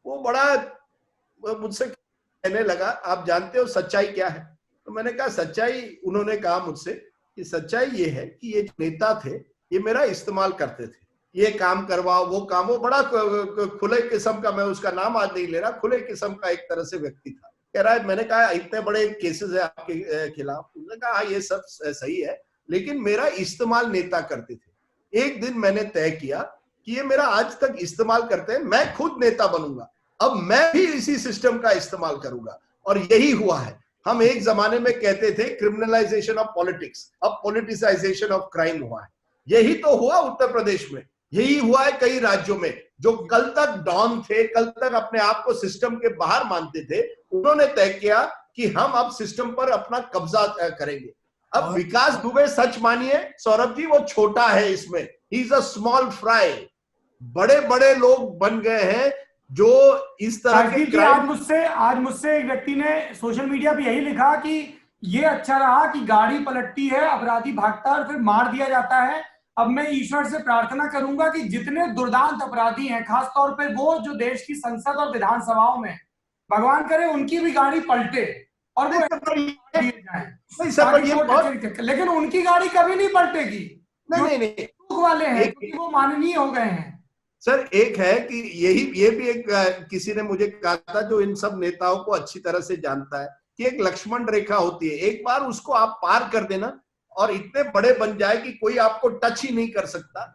वो बड़ा मुझसे कहने लगा, आप जानते हो सच्चाई क्या है? तो मैंने कहा सच्चाई, उन्होंने कहा मुझसे कि सच्चाई ये है कि ये नेता थे, ये मेरा इस्तेमाल करते थे। ये काम करवाओ, वो काम, वो बड़ा खुले किस्म का, मैं उसका नाम आज नहीं ले रहा, खुले किस्म का एक तरह से व्यक्ति था। कह रहा है, मैंने कहा इतने बड़े केसेस है आपके खिलाफ, उसने कहा हाँ ये सब सही है, लेकिन मेरा इस्तेमाल नेता करते थे। एक दिन मैंने तय किया कि ये मेरा आज तक इस्तेमाल करते हैं, मैं खुद नेता बनूंगा, अब मैं भी इसी सिस्टम का इस्तेमाल करूंगा। और यही हुआ है। हम एक जमाने में कहते थे क्रिमिनलाइजेशन ऑफ पॉलिटिक्स, अब पॉलिटिसाइजेशन ऑफ क्राइम हुआ है। यही तो हुआ उत्तर प्रदेश में, यही हुआ है कई राज्यों में। जो कल तक डॉन थे, कल तक अपने आप को सिस्टम के बाहर मानते थे, उन्होंने तय किया कि हम अब सिस्टम पर अपना कब्जा करेंगे। अब विकास दुबे, सच मानिए सौरभ जी, वो छोटा है इसमें, he is a small fry. बड़े बड़े लोग बन गए हैं जो इस तरह के। आज मुझसे एक व्यक्ति ने सोशल मीडिया पे यही लिखा कि ये अच्छा रहा कि गाड़ी पलटती है, अपराधी भागता है और फिर मार दिया जाता है। अब मैं ईश्वर से प्रार्थना करूंगा कि जितने दुर्दांत अपराधी हैं, खासतौर पे वो जो देश की संसद और विधानसभाओं में, भगवान करे उनकी भी गाड़ी पलटे और वो दिए जाए। लेकिन उनकी गाड़ी कभी नहीं पलटेगी। नहीं, वाले हैं क्योंकि वो माननीय हो गए हैं। सर एक है कि ये भी एक किसी ने मुझे कहा था जो इन सब नेताओं को अच्छी तरह से जानता है, कि एक लक्ष्मण रेखा होती है, एक बार उसको आप पार कर देना और इतने बड़े बन जाए कि कोई आपको टच ही नहीं कर सकता,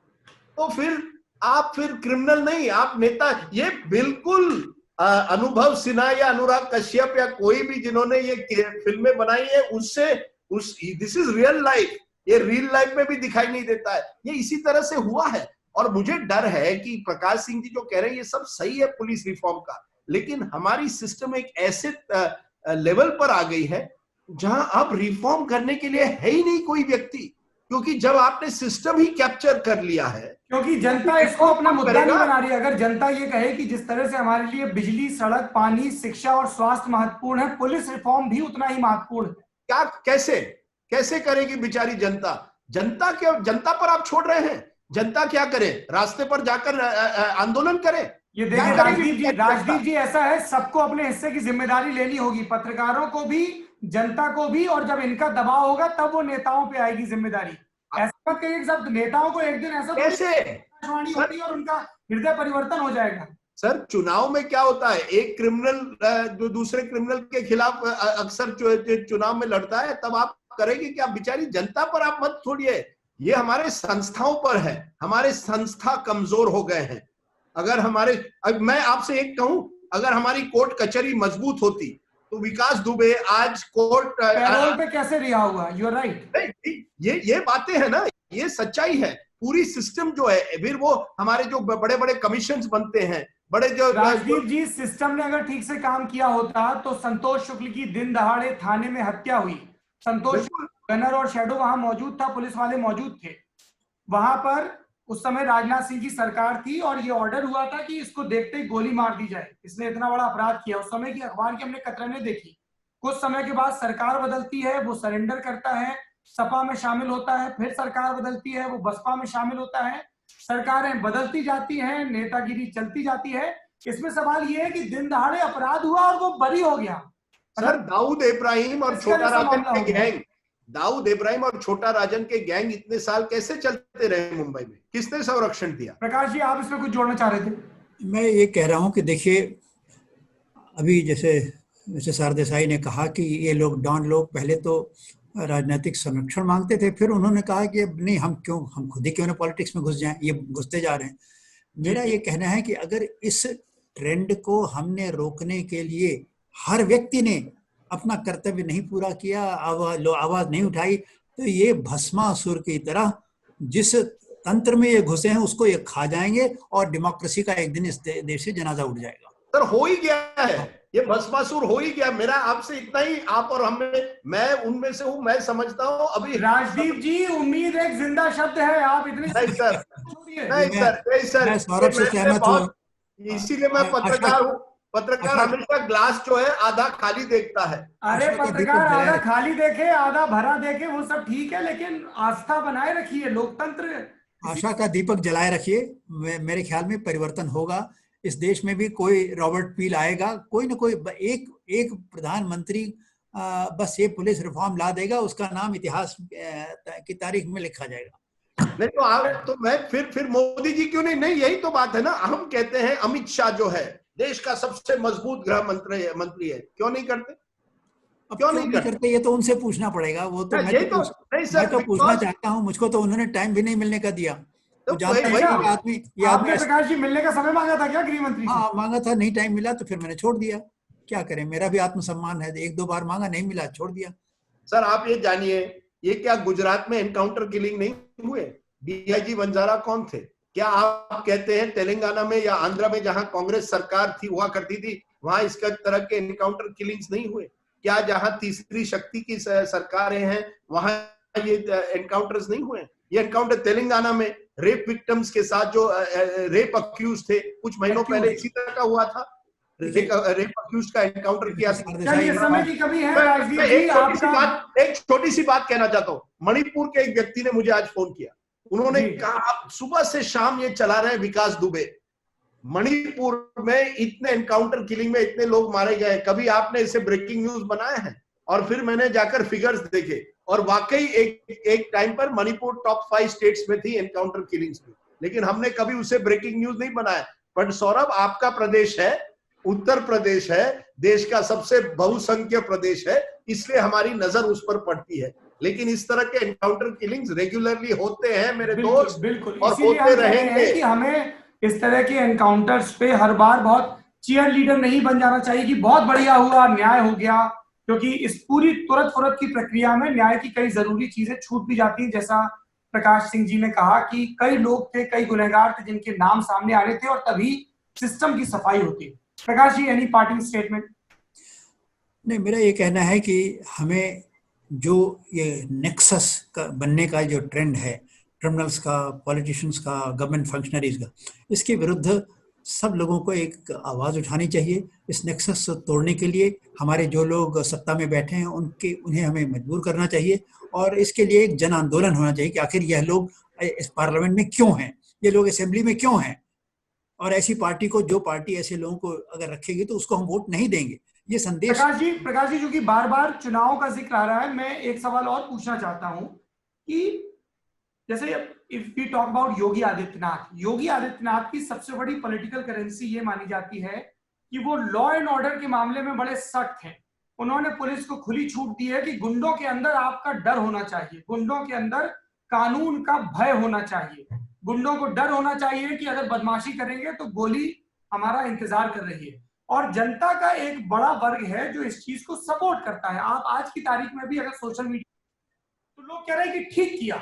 तो फिर क्रिमिनल नहीं, आप नेता। ये बिल्कुल अनुभव सिन्हा या अनुराग कश्यप या कोई भी जिन्होंने ये फिल्में बनाई है दिस इज रियल लाइफ, ये रियल लाइफ में भी दिखाई नहीं देता है। ये इसी तरह से हुआ है। और मुझे डर है कि प्रकाश सिंह जी जो कह रहे हैं ये सब सही है पुलिस रिफॉर्म का, लेकिन हमारी सिस्टम एक ऐसे लेवल पर आ गई है जहां अब रिफॉर्म करने के लिए है ही नहीं कोई व्यक्ति, क्योंकि जब आपने सिस्टम ही कैप्चर कर लिया है, क्योंकि जनता इसको अपना मुद्दा नहीं बना रही है। अगर जनता ये कहे कि जिस तरह से हमारे लिए बिजली, सड़क, पानी, शिक्षा और स्वास्थ्य महत्वपूर्ण है, पुलिस रिफॉर्म भी उतना ही महत्वपूर्ण है। क्या कैसे करेगी बेचारी जनता पर आप छोड़ रहे हैं। जनता क्या करे, रास्ते पर जाकर आंदोलन करे। ये देखिए राजदीप जी ऐसा है, सबको अपने हिस्से की जिम्मेदारी लेनी होगी, पत्रकारों को भी, जनता को भी, और जब इनका दबाव होगा तब वो नेताओं पे आएगी जिम्मेदारी। ऐसा मत कहिए सब नेताओं को एक दिन ऐसा कैसे होगी और उनका हृदय परिवर्तन हो जाएगा। सर चुनाव में क्या होता है, एक क्रिमिनल जो दूसरे क्रिमिनल के खिलाफ अक्सर चुनाव में लड़ता है, तब आप करेंगे कि आप बेचारी जनता पर आप मत छोड़िए। ये हमारे संस्थाओं पर है, हमारे संस्था कमजोर हो गए हैं। अब मैं आपसे एक कहूं, अगर हमारी कोर्ट कचहरी मजबूत होती तो विकास दुबे आज कोर्ट पैरोल पे कैसे रिहा हुआ। You are right. ये बातें है ना, ये सच्चाई है। पूरी सिस्टम जो है, फिर वो हमारे जो बड़े बड़े कमिश्न्स बनते हैं, बड़े जो राजदीप जी, सिस्टम ने अगर ठीक से काम किया होता तो संतोष शुक्ल की दिन दहाड़े थाने में हत्या हुई। संतोष गनर और शेडो वहां मौजूद था, पुलिस वाले मौजूद थे वहां पर। उस समय राजनाथ सिंह की सरकार थी और ये ऑर्डर हुआ था कि इसको देखते ही गोली मार दी जाए, इसने इतना बड़ा अपराध किया। उस समय की अखबार की हमने कतरने देखी। कुछ समय के बाद सरकार बदलती है, वो सरेंडर करता है, सपा में शामिल होता है, फिर सरकार बदलती है, वो बसपा में शामिल होता है। सरकारें बदलती जाती हैं, नेतागिरी चलती जाती है। इसमें सवाल ये है कि दिन दहाड़े अपराध हुआ और वो बरी हो गया। सर दाऊद इब्राहिम और छोटा राजन के गैंग इतने साल कैसे चलते रहे मुंबई में, किसने संरक्षण दिया? प्रकाश जी आप इसमें कुछ जोड़ना चाह रहे थे? मैं ये कह रहा हूं कि देखिए, अभी जैसे सरदेसाई ने कहा कि ये लोग डॉन लोग पहले तो राजनीतिक संरक्षण मांगते थे, फिर उन्होंने कहा कि नहीं, हम खुद ही क्यों ना पॉलिटिक्स में घुस जाएं, ये घुसते जा रहे हैं। मेरा ये कहना है कि अगर इस ट्रेंड को हमने रोकने के लिए हर व्यक्ति ने अपना कर्तव्य नहीं पूरा किया, आवाज नहीं उठाई, तो ये भस्मासुर की तरह जिस तंत्र में ये घुसे हैं उसको ये खा जाएंगे और डेमोक्रेसी का एक दिन इस देश से जनाजा उठ जाएगा। सर हो ही गया है, ये भस्मासुर हो ही गया। मेरा आपसे इतना ही, आप और मैं उनमें से हूँ, मैं समझता हूँ। अभी राजदीप जी, उम्मीद एक जिंदा शब्द है, आप इतने नहीं सर मैं सौरभ से सहमत हूँ, इसीलिए मैं पत्रकार हूँ। पत्रकार हमेशा ग्लास जो है आधा खाली देखता है। अरे पत्रकार आधा खाली देखे आधा भरा देखे वो सब ठीक है, लेकिन आस्था बनाए रखिए, लोकतंत्र, आशा का दीपक जलाए रखिए। मेरे ख्याल में परिवर्तन होगा इस देश में भी। कोई रॉबर्ट पील आएगा, कोई ना कोई एक प्रधानमंत्री बस ये पुलिस रिफॉर्म ला देगा, उसका नाम इतिहास की तारीख में लिखा जाएगा। नहीं तो आप तो मैं फिर मोदी जी क्यों नहीं? नहीं, यही तो बात है ना। हम कहते हैं अमित शाह जो है देश का सबसे मजबूत गृह मंत्री है, क्यों नहीं करते? अब क्यों क्यों नहीं नहीं करते? करते ये तो उनसे पूछना पड़ेगा। वो तो यही तो नहीं मैं सर, तो पूछना बिकॉज चाहता हूँ, मुझको तो उन्होंने टाइम भी नहीं मिलने का दिया। तो वो जानते हैं वही कि ये आदमी आपने प्रकाश जी मिलने का समय मांगा था क्या गृह मंत्री से? हाँ मांगा था, नहीं टाइम मिला तो फिर मैंने छोड़ दिया। क्या करें, मेरा भी आत्मसम्मान है, एक दो बार मांगा, नहीं मिला, छोड़ दिया। सर आप ये जानिए, ये क्या गुजरात में एनकाउंटर किलिंग नहीं हुए? डीआईजी वंजारा कौन थे? क्या आप कहते हैं तेलंगाना में या आंध्र में जहां कांग्रेस सरकार थी हुआ करती थी, वहां इसका तरह के एनकाउंटर किलिंग्स नहीं हुए? क्या जहां तीसरी शक्ति की सरकारें हैं वहां ये एनकाउंटर्स नहीं हुए? ये एनकाउंटर तेलंगाना में रेप विक्टिम्स के साथ जो रेप अक्यूज थे कुछ महीनों पहले इसी तरह का हुआ था। रेप अक्यूज का एनकाउंटर किया था। चलिए, समय की कमी है राजदीप मैं जी, एक छोटी सी बात कहना चाहता हूँ। मणिपुर के एक व्यक्ति ने मुझे आज फोन किया, उन्होंने कहा आप सुबह से शाम ये चला रहे हैं विकास दुबे, मणिपुर में इतने एनकाउंटर किलिंग में इतने लोग मारे गए, कभी आपने इसे ब्रेकिंग न्यूज बनाया है? और फिर मैंने जाकर फिगर्स देखे और वाकई एक टाइम पर मणिपुर टॉप 5 स्टेट्स में थी एनकाउंटर किलिंग्स में, लेकिन हमने कभी उसे ब्रेकिंग न्यूज नहीं बनाया। बट सौरभ, आपका प्रदेश है, उत्तर प्रदेश है, देश का सबसे बहुसंख्यक प्रदेश है, इसलिए हमारी नजर उस पर पड़ती है। लेकिन इस तरह के एनकाउंटर किलिंग्स रेगुलरली होते हैं मेरे दोस्त, बिल्कुल, और इसीलिए होते हम कह रहे हैं रहेंगे। कि हमें इस तरह के एनकाउंटर्स पे हर बार बहुत चीयर लीडर नहीं बन जाना चाहिए कि बहुत बढ़िया हुआ, न्याय हो गया, क्योंकि इस पूरी तुरंत फुरत की प्रक्रिया में न्याय की कई जरूरी चीजें छूट भी जाती हैं। जैसा प्रकाश सिंह जी ने कहा कि कई लोग थे, कई गुनहगार थे जिनके नाम सामने आ रहे थे और तभी सिस्टम की सफाई होती है। Prakash ji, any parting statement? नहीं, मेरा ये कहना है कि हमें जो ये नेक्सस का बनने का जो ट्रेंड है, क्रिमिनल्स का, पॉलिटिशियंस का, गवर्नमेंट फंक्शनरीज का, इसके विरुद्ध सब लोगों को एक आवाज़ उठानी चाहिए। इस नेक्सस तोड़ने के लिए हमारे जो लोग सत्ता में बैठे हैं उन्हें हमें मजबूर करना चाहिए, और इसके लिए एक जन आंदोलन होना चाहिए कि आखिर यह लोग इस पार्लियामेंट में क्यों हैं, ये लोग असेंबली में क्यों हैं, और ऐसी पार्टी को, जो पार्टी ऐसे लोगों को अगर रखेगी तो उसको हम वोट नहीं देंगे। ये संदेश। प्रकाश जी, क्योंकि बार बार चुनाव का जिक्र आ रहा है, मैं एक सवाल और पूछना चाहता हूं कि जैसे if we talk about Yogi Adityanath की सबसे बड़ी पॉलिटिकल करेंसी ये मानी जाती है कि वो लॉ एंड ऑर्डर के मामले में बड़े सख्त हैं। उन्होंने पुलिस को खुली छूट दी है कि गुंडों के अंदर आपका डर होना चाहिए, गुंडों के अंदर कानून का भय होना चाहिए, गुंडों को डर होना चाहिए कि अगर बदमाशी करेंगे तो गोली हमारा इंतजार कर रही है। और जनता का एक बड़ा वर्ग है जो इस चीज को सपोर्ट करता है। आप आज की तारीख में भी अगर सोशल मीडिया, तो लोग कह रहे हैं कि ठीक किया,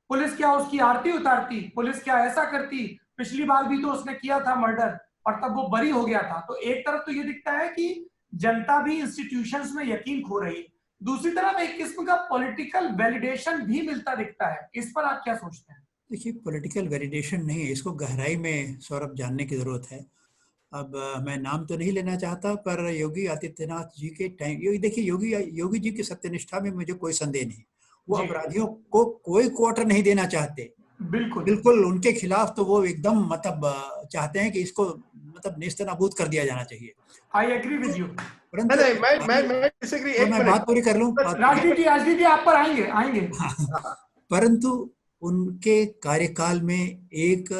पुलिस क्या उसकी आरती उतारती, पुलिस क्या ऐसा करती, पिछली बार भी तो उसने किया था मर्डर और तब वो बरी हो गया था। तो एक तरफ तो ये दिखता है कि जनता भी इंस्टीट्यूशंस में यकीन खो रही है, दूसरी तरफ एक किस्म का पॉलिटिकल वैलिडेशन भी मिलता दिखता है। इस पर आप क्या सोचते हैं? देखिए, पॉलिटिकल वैलिडेशन नहीं है, इसको गहराई में सौरभ जानने की जरूरत है। अब मैं नाम तो नहीं लेना चाहता, पर योगी आदित्यनाथ जी के टाइम, देखिए योगी जी की सत्यनिष्ठा में मुझे कोई संदेह नहीं। वो अपराधियों को कोई क्वार्टर नहीं देना चाहते, बिल्कुल उनके खिलाफ तो वो एकदम मतलब चाहते हैं कि इसको मतलब नेस्तनाबूद कर दिया जाना चाहिए। I agree with you. परंतु मैं बात पूरी कर लूं। राजनीति आप पर आएंगे। परंतु उनके कार्यकाल में एक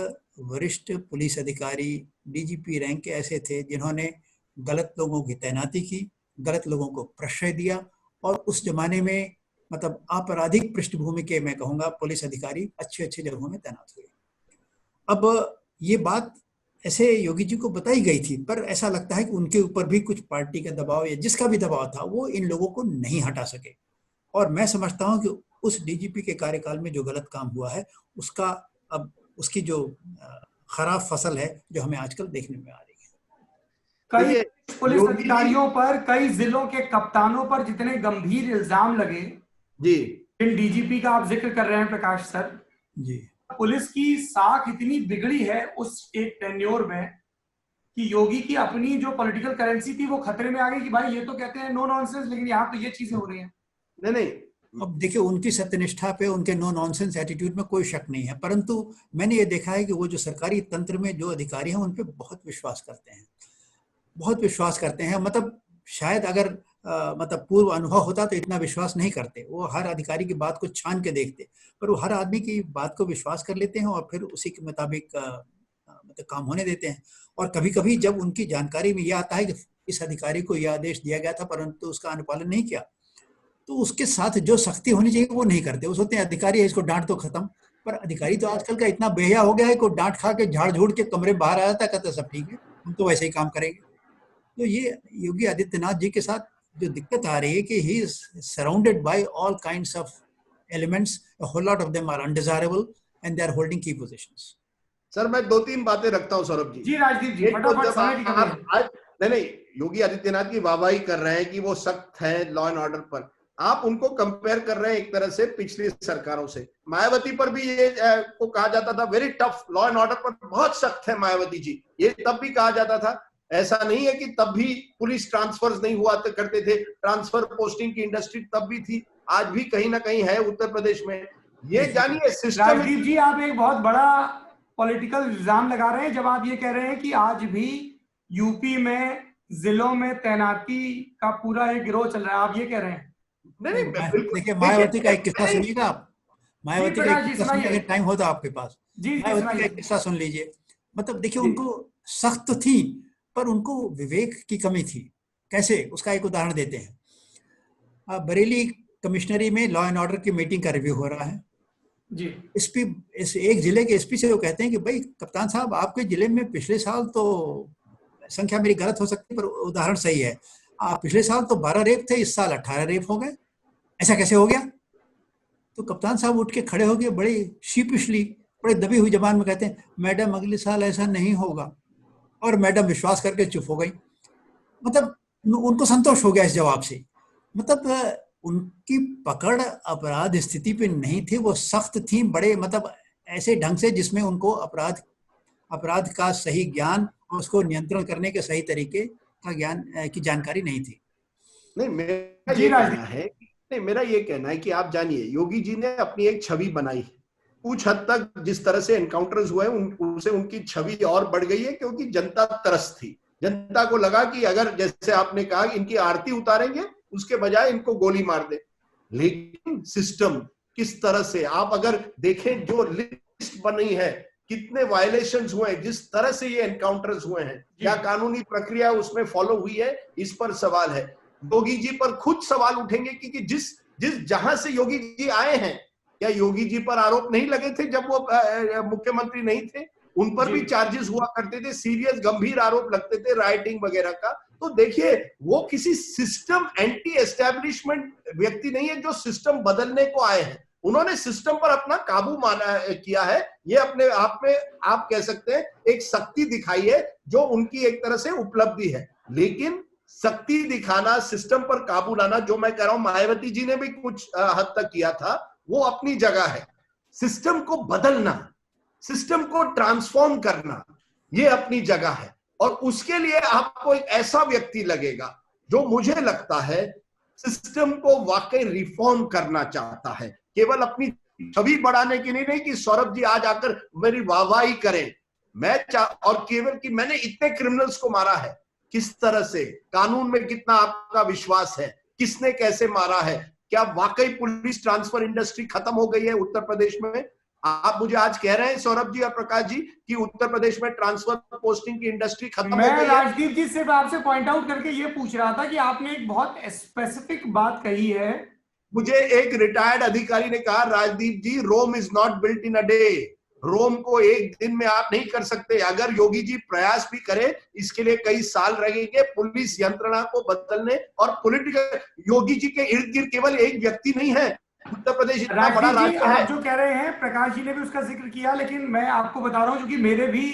वरिष्ठ पुलिस अधिकारी, डीजीपी रैंक के ऐसे थे जिन्होंने गलत लोगों की तैनाती की, गलत लोगों को प्रश्रय दिया, और उस जमाने में मतलब आपराधिक पृष्ठभूमि के, मैं कहूँगा, पुलिस अधिकारी अच्छे अच्छे जगहों में तैनात हुए। अब ये बात ऐसे योगी जी को बताई गई थी, पर ऐसा लगता है कि उनके ऊपर भी कुछ पार्टी का दबाव या जिसका भी दबाव था वो इन लोगों को नहीं हटा सके। और मैं समझता हूँ कि उस डीजीपी के कार्यकाल में जो गलत काम हुआ है उसका अब उसकी जो खराब फसल है जो हमें आजकल देखने में आ रही है। कई पुलिस अधिकारियों पर, कई जिलों के कप्तानों पर जितने गंभीर इल्जाम लगे जी, इन डीजीपी का आप जिक्र कर रहे हैं प्रकाश सर जी, पुलिस की साख इतनी बिगड़ी है उस एक टेन्योर में कि योगी की अपनी जो पॉलिटिकल करेंसी थी वो खतरे में आ गई कि भाई ये तो कहते हैं नो नॉनसेंस, लेकिन यहाँ तो ये चीजें हो रही हैं। नहीं, अब देखिए, उनकी सत्यनिष्ठा पे, उनके नो नॉनसेंस एटीट्यूड में कोई शक नहीं है, परंतु मैंने ये देखा है कि वो जो सरकारी तंत्र में जो अधिकारी हैं उन पे बहुत विश्वास करते हैं, मतलब शायद अगर मतलब पूर्व अनुभव होता तो इतना विश्वास नहीं करते। वो हर अधिकारी की बात को छान के देखते, पर वो हर आदमी की बात को विश्वास कर लेते हैं और फिर उसी के मुताबिक मतलब काम होने देते हैं। और कभी-कभी जब उनकी जानकारी में यह आता है कि इस अधिकारी को यह आदेश दिया गया था परंतु उसका अनुपालन नहीं किया, तो उसके साथ जो सख्ती होनी चाहिए वो नहीं करते। वो सोचते हैं अधिकारी है, इसको डांट दो खत्म। पर अधिकारी तो आजकल का इतना बेहया हो गया है कि डांट खा के झाड़ झूड़ के कमरे बाहर आ जाता है, कहता सब ठीक है, हम तो वैसे ही काम करेंगे। तो ये योगी आदित्यनाथ जी के साथ जो दिक्कत आ रही है कि he is surrounded by all kinds of elements, a whole lot of them are undesirable and they are holding key positions. Sir मैं 2-3 बातें रखता हूं सौरभ जी। जी राजदीप जी, एक तो फटाफट जब समय की कमी है। आज नहीं, योगी आदित्यनाथ की वाहवाही कर रहे हैं कि वो सख्त है लॉ एंड ऑर्डर पर, आप उनको कंपेयर कर रहे हैं एक तरह से पिछली सरकारों से। मायावती पर भी ये को कहा जाता था very tough, law and order पर बहुत सख्त है मायावती जी, ये तब भी कहा जाता था। ऐसा नहीं है कि तब भी पुलिस ट्रांसफर्स नहीं हुआ करते थे, ट्रांसफर पोस्टिंग की इंडस्ट्री तब भी थी, आज भी कहीं ना कहीं है उत्तर प्रदेश में। ये जानिए सिस्टम। राजदीप जी, आप एक बहुत बड़ा पॉलिटिकल इल्जाम लगा रहे हैं जब आप ये कह रहे हैं कि आज भी यूपी में जिलों में तैनाती का पूरा एक गिरोह चल रहा है, आप ये कह रहे हैं? नहीं बिल्कुल। देखिए मायावती का एक किस्सा सुनिएगा आप, मायावती का एक किस्सा सुनिए, अगर टाइम हो तो आपके पास। मायावती का एक किस्सा सुन लीजिए। मतलब देखिए उनको सख्त थी पर उनको विवेक की कमी थी। कैसे, उसका एक उदाहरण देते हैं। बरेली कमिश्नरी में लॉ एंड ऑर्डर की मीटिंग का रिव्यू हो रहा है जी। एसपी, इस एक जिले के एसपी से वो कहते हैं कि भाई कप्तान साहब, आपके जिले में पिछले साल तो, संख्या मेरी गलत हो सकती है पर उदाहरण सही है, पिछले साल तो 12 रेप थे, इस साल 18 रेप हो गए, ऐसा कैसे हो गया? तो कप्तान साहब उठ के खड़े हो गए, बड़े शीपिशली, बड़े दबी हुई जबान में कहते हैं, मैडम अगले साल ऐसा नहीं होगा। और मैडम विश्वास करके चुप हो गई। मतलब उनको संतोष हो गया इस जवाब से। मतलब उनकी पकड़ अपराध स्थिति पे नहीं थी, वो सख्त थी, बड़े मतलब ऐसे ढंग से जिसमें उनको अपराध का सही ज्ञान और उसको नियंत्रण करने के सही तरीके का ज्ञान की जानकारी नहीं थी। नहीं मेरा ये कहना है कि आप जानिए योगी जी ने अपनी एक छवि बनाई, कुछ हद तक जिस तरह से एनकाउंटर्स हुए उनसे उनकी छवि और बढ़ गई है, क्योंकि जनता तरस थी। जनता को लगा कि अगर जैसे आपने कहा इनकी आरती उतारेंगे उसके बजाय इनको गोली मार दे। लेकिन सिस्टम किस तरह से, आप अगर देखें जो लिस्ट बनी है, कितने वायलेशंस हुए हैं, जिस तरह से ये एनकाउंटर्स हुए हैं, क्या कानूनी प्रक्रिया उसमें फॉलो हुई है, इस पर सवाल है। योगी जी पर खुद सवाल उठेंगे कि जिस जहां से योगी जी आए हैं, क्या योगी जी पर आरोप नहीं लगे थे जब वो मुख्यमंत्री नहीं थे? उन पर भी चार्जेस हुआ करते थे, सीरियस गंभीर आरोप लगते थे राइटिंग वगैरह का। तो देखिए वो किसी सिस्टम एंटी एस्टेब्लिशमेंट व्यक्ति नहीं है जो सिस्टम बदलने को आए हैं। उन्होंने सिस्टम पर अपना काबू किया है। ये अपने आप में आप कह सकते हैं एक शक्ति दिखाई है जो उनकी एक तरह से उपलब्धि है। लेकिन शक्ति दिखाना, सिस्टम पर काबू लाना, जो मैं कह रहा हूं मायावती जी ने भी कुछ हद तक किया था, वो अपनी जगह है। सिस्टम को बदलना, सिस्टम को ट्रांसफॉर्म करना, ये अपनी जगह है। और उसके लिए आपको एक ऐसा व्यक्ति लगेगा जो मुझे लगता है सिस्टम को वाकई रिफॉर्म करना चाहता है, केवल अपनी छवि बढ़ाने की नहीं कि सौरभ जी आज आकर मेरी वाहवाही करें। और केवल कि मैंने इतने क्रिमिनल्स को मारा है, किस तरह से, कानून में कितना आपका विश्वास है, किसने कैसे मारा है, क्या वाकई पुलिस ट्रांसफर इंडस्ट्री खत्म हो गई है उत्तर प्रदेश में? आप मुझे आज कह रहे हैं सौरभ जी और प्रकाश जी कि उत्तर प्रदेश में ट्रांसफर पोस्टिंग की इंडस्ट्री खत्म हो गई है। मैं राजदीप जी सिर्फ आपसे पॉइंट आउट करके ये पूछ रहा था कि आपने एक बहुत स्पेसिफिक बात कही है। मुझे एक रिटायर्ड अधिकारी ने कहा, Rajdeep ji, Rome is not built in a day. Rome को एक दिन में आप नहीं कर सकते। अगर योगी जी प्रयास भी करें, इसके लिए कई साल लगेंगे पुलिस यंत्रणा को बदलने। और पॉलिटिकल योगी जी के इर्द गिर्द केवल एक व्यक्ति नहीं है। उत्तर प्रदेश इतना बड़ा राज्य है। आप जो कह रहे हैं, प्रकाश जी ने भी उसका जिक्र किया, लेकिन मैं आपको बता रहा हूं क्योंकि मेरे भी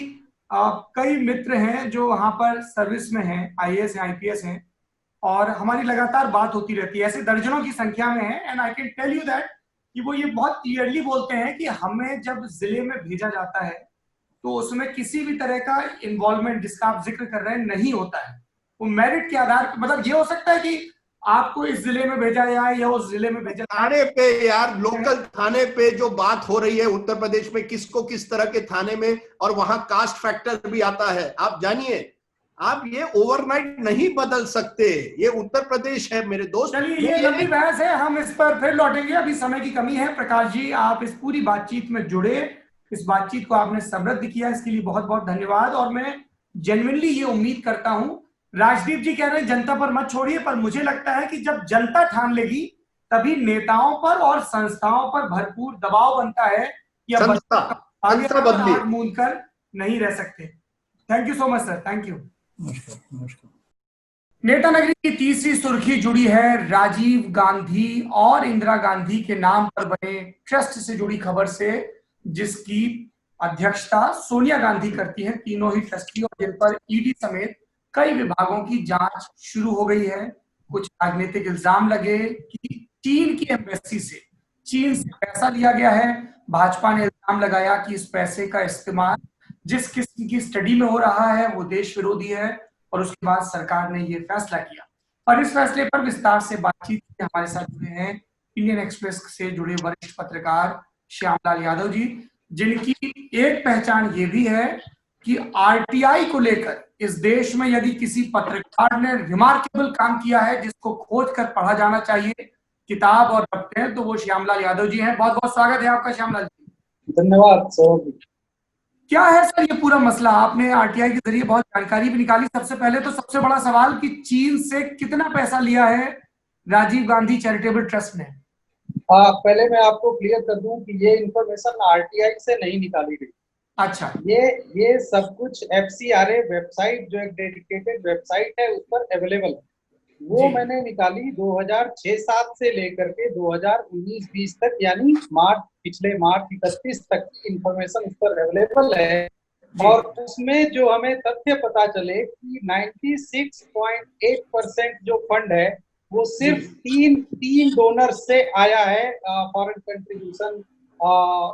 कई मित्र हैं जो वहां पर सर्विस में हैं, IAS हैं, IPS हैं, और हमारी लगातार बात होती रहती है, ऐसे दर्जनों की संख्या में है। And I can tell you that कि वो ये बहुत क्लियरली बोलते हैं कि हमें जब जिले में भेजा जाता है तो उसमें किसी भी तरह का इन्वॉल्वमेंट जिसका आप जिक्र कर रहे हैं नहीं होता है। वो मेरिट के आधार पर, मतलब ये हो सकता है कि आपको इस जिले में भेजा जाए या उस जिले में भेजा जाए। थाने पे यार, लोकल थाने पे जो बात हो रही है उत्तर प्रदेश में, किसको किस तरह के थाने में, और वहां कास्ट फैक्टर भी आता है। आप जानिए, आप ये ओवरनाइट नहीं बदल सकते। ये उत्तर प्रदेश है मेरे दोस्त। चलिए, ये लंबी बहस है, हम इस पर फिर लौटेंगे, अभी समय की कमी है। प्रकाश जी, आप इस पूरी बातचीत में जुड़े, इस बातचीत को आपने समृद्ध किया, इसके लिए बहुत बहुत धन्यवाद। और मैं जेन्युइनली ये उम्मीद करता हूं, राजदीप जी कह रहे हैं जनता पर मत छोड़िए, पर मुझे लगता है कि जब जनता ठान लेगी तभी नेताओं पर और संस्थाओं पर भरपूर दबाव बनता है कि अब संस्था बदलिए, आग मूंद कर नहीं रह सकते। Thank you so much sir, thank you. नमस्कार नमस्कार। नेता नगरी की तीसरी सुर्खी जुड़ी है राजीव गांधी और इंदिरा गांधी के नाम पर बने ट्रस्ट से जुड़ी खबर से, जिसकी अध्यक्षता सोनिया गांधी करती हैं, तीनों ही ट्रस्टी, और जिन पर ईडी समेत कई विभागों की जांच शुरू हो गई है। कुछ राजनीतिक इल्जाम लगे कि चीन की एम्बेसी से, चीन से पैसा लिया गया है। भाजपा ने इल्जाम लगाया कि इस पैसे का इस्तेमाल जिस किस्म की स्टडी में हो रहा है वो देश विरोधी है, और उसके बाद सरकार ने ये फैसला किया। और इस फैसले पर विस्तार से बातचीत के हमारे साथ जुड़े हैं इंडियन एक्सप्रेस से जुड़े वरिष्ठ पत्रकार श्यामलाल यादव जी, जिनकी एक पहचान ये भी है कि आरटीआई को लेकर इस देश में यदि किसी पत्रकार ने रिमार्केबल काम किया है, जिसको खोज कर पढ़ा जाना चाहिए, किताब और रखते हैं, तो वो श्यामलाल यादव जी हैं। बहुत बहुत स्वागत है आपका श्यामलाल जी। धन्यवाद सर। क्या है सर ये पूरा मसला? आपने आरटीआई के जरिए बहुत जानकारी भी निकाली। सबसे पहले तो सबसे बड़ा सवाल कि चीन से कितना पैसा लिया है राजीव गांधी चैरिटेबल ट्रस्ट ने? पहले मैं आपको क्लियर कर दूं कि ये इंफॉर्मेशन आरटीआई से नहीं निकाली गई। अच्छा, ये सब कुछ एफसीआरए वेबसाइट, जो एक डेडिकेटेड वेबसाइट है, उस पर अवेलेबल है। वो मैंने निकाली 2006-07 से लेकर के 2019-20 तक, यानी पिछले मार्च 31 तक की इंफॉर्मेशन उस पर अवेलेबल है। और उसमें जो हमें तथ्य पता चले कि 96.8% जो फंड है वो सिर्फ तीन डोनर से आया है, फॉरेन कंट्रीब्यूशन,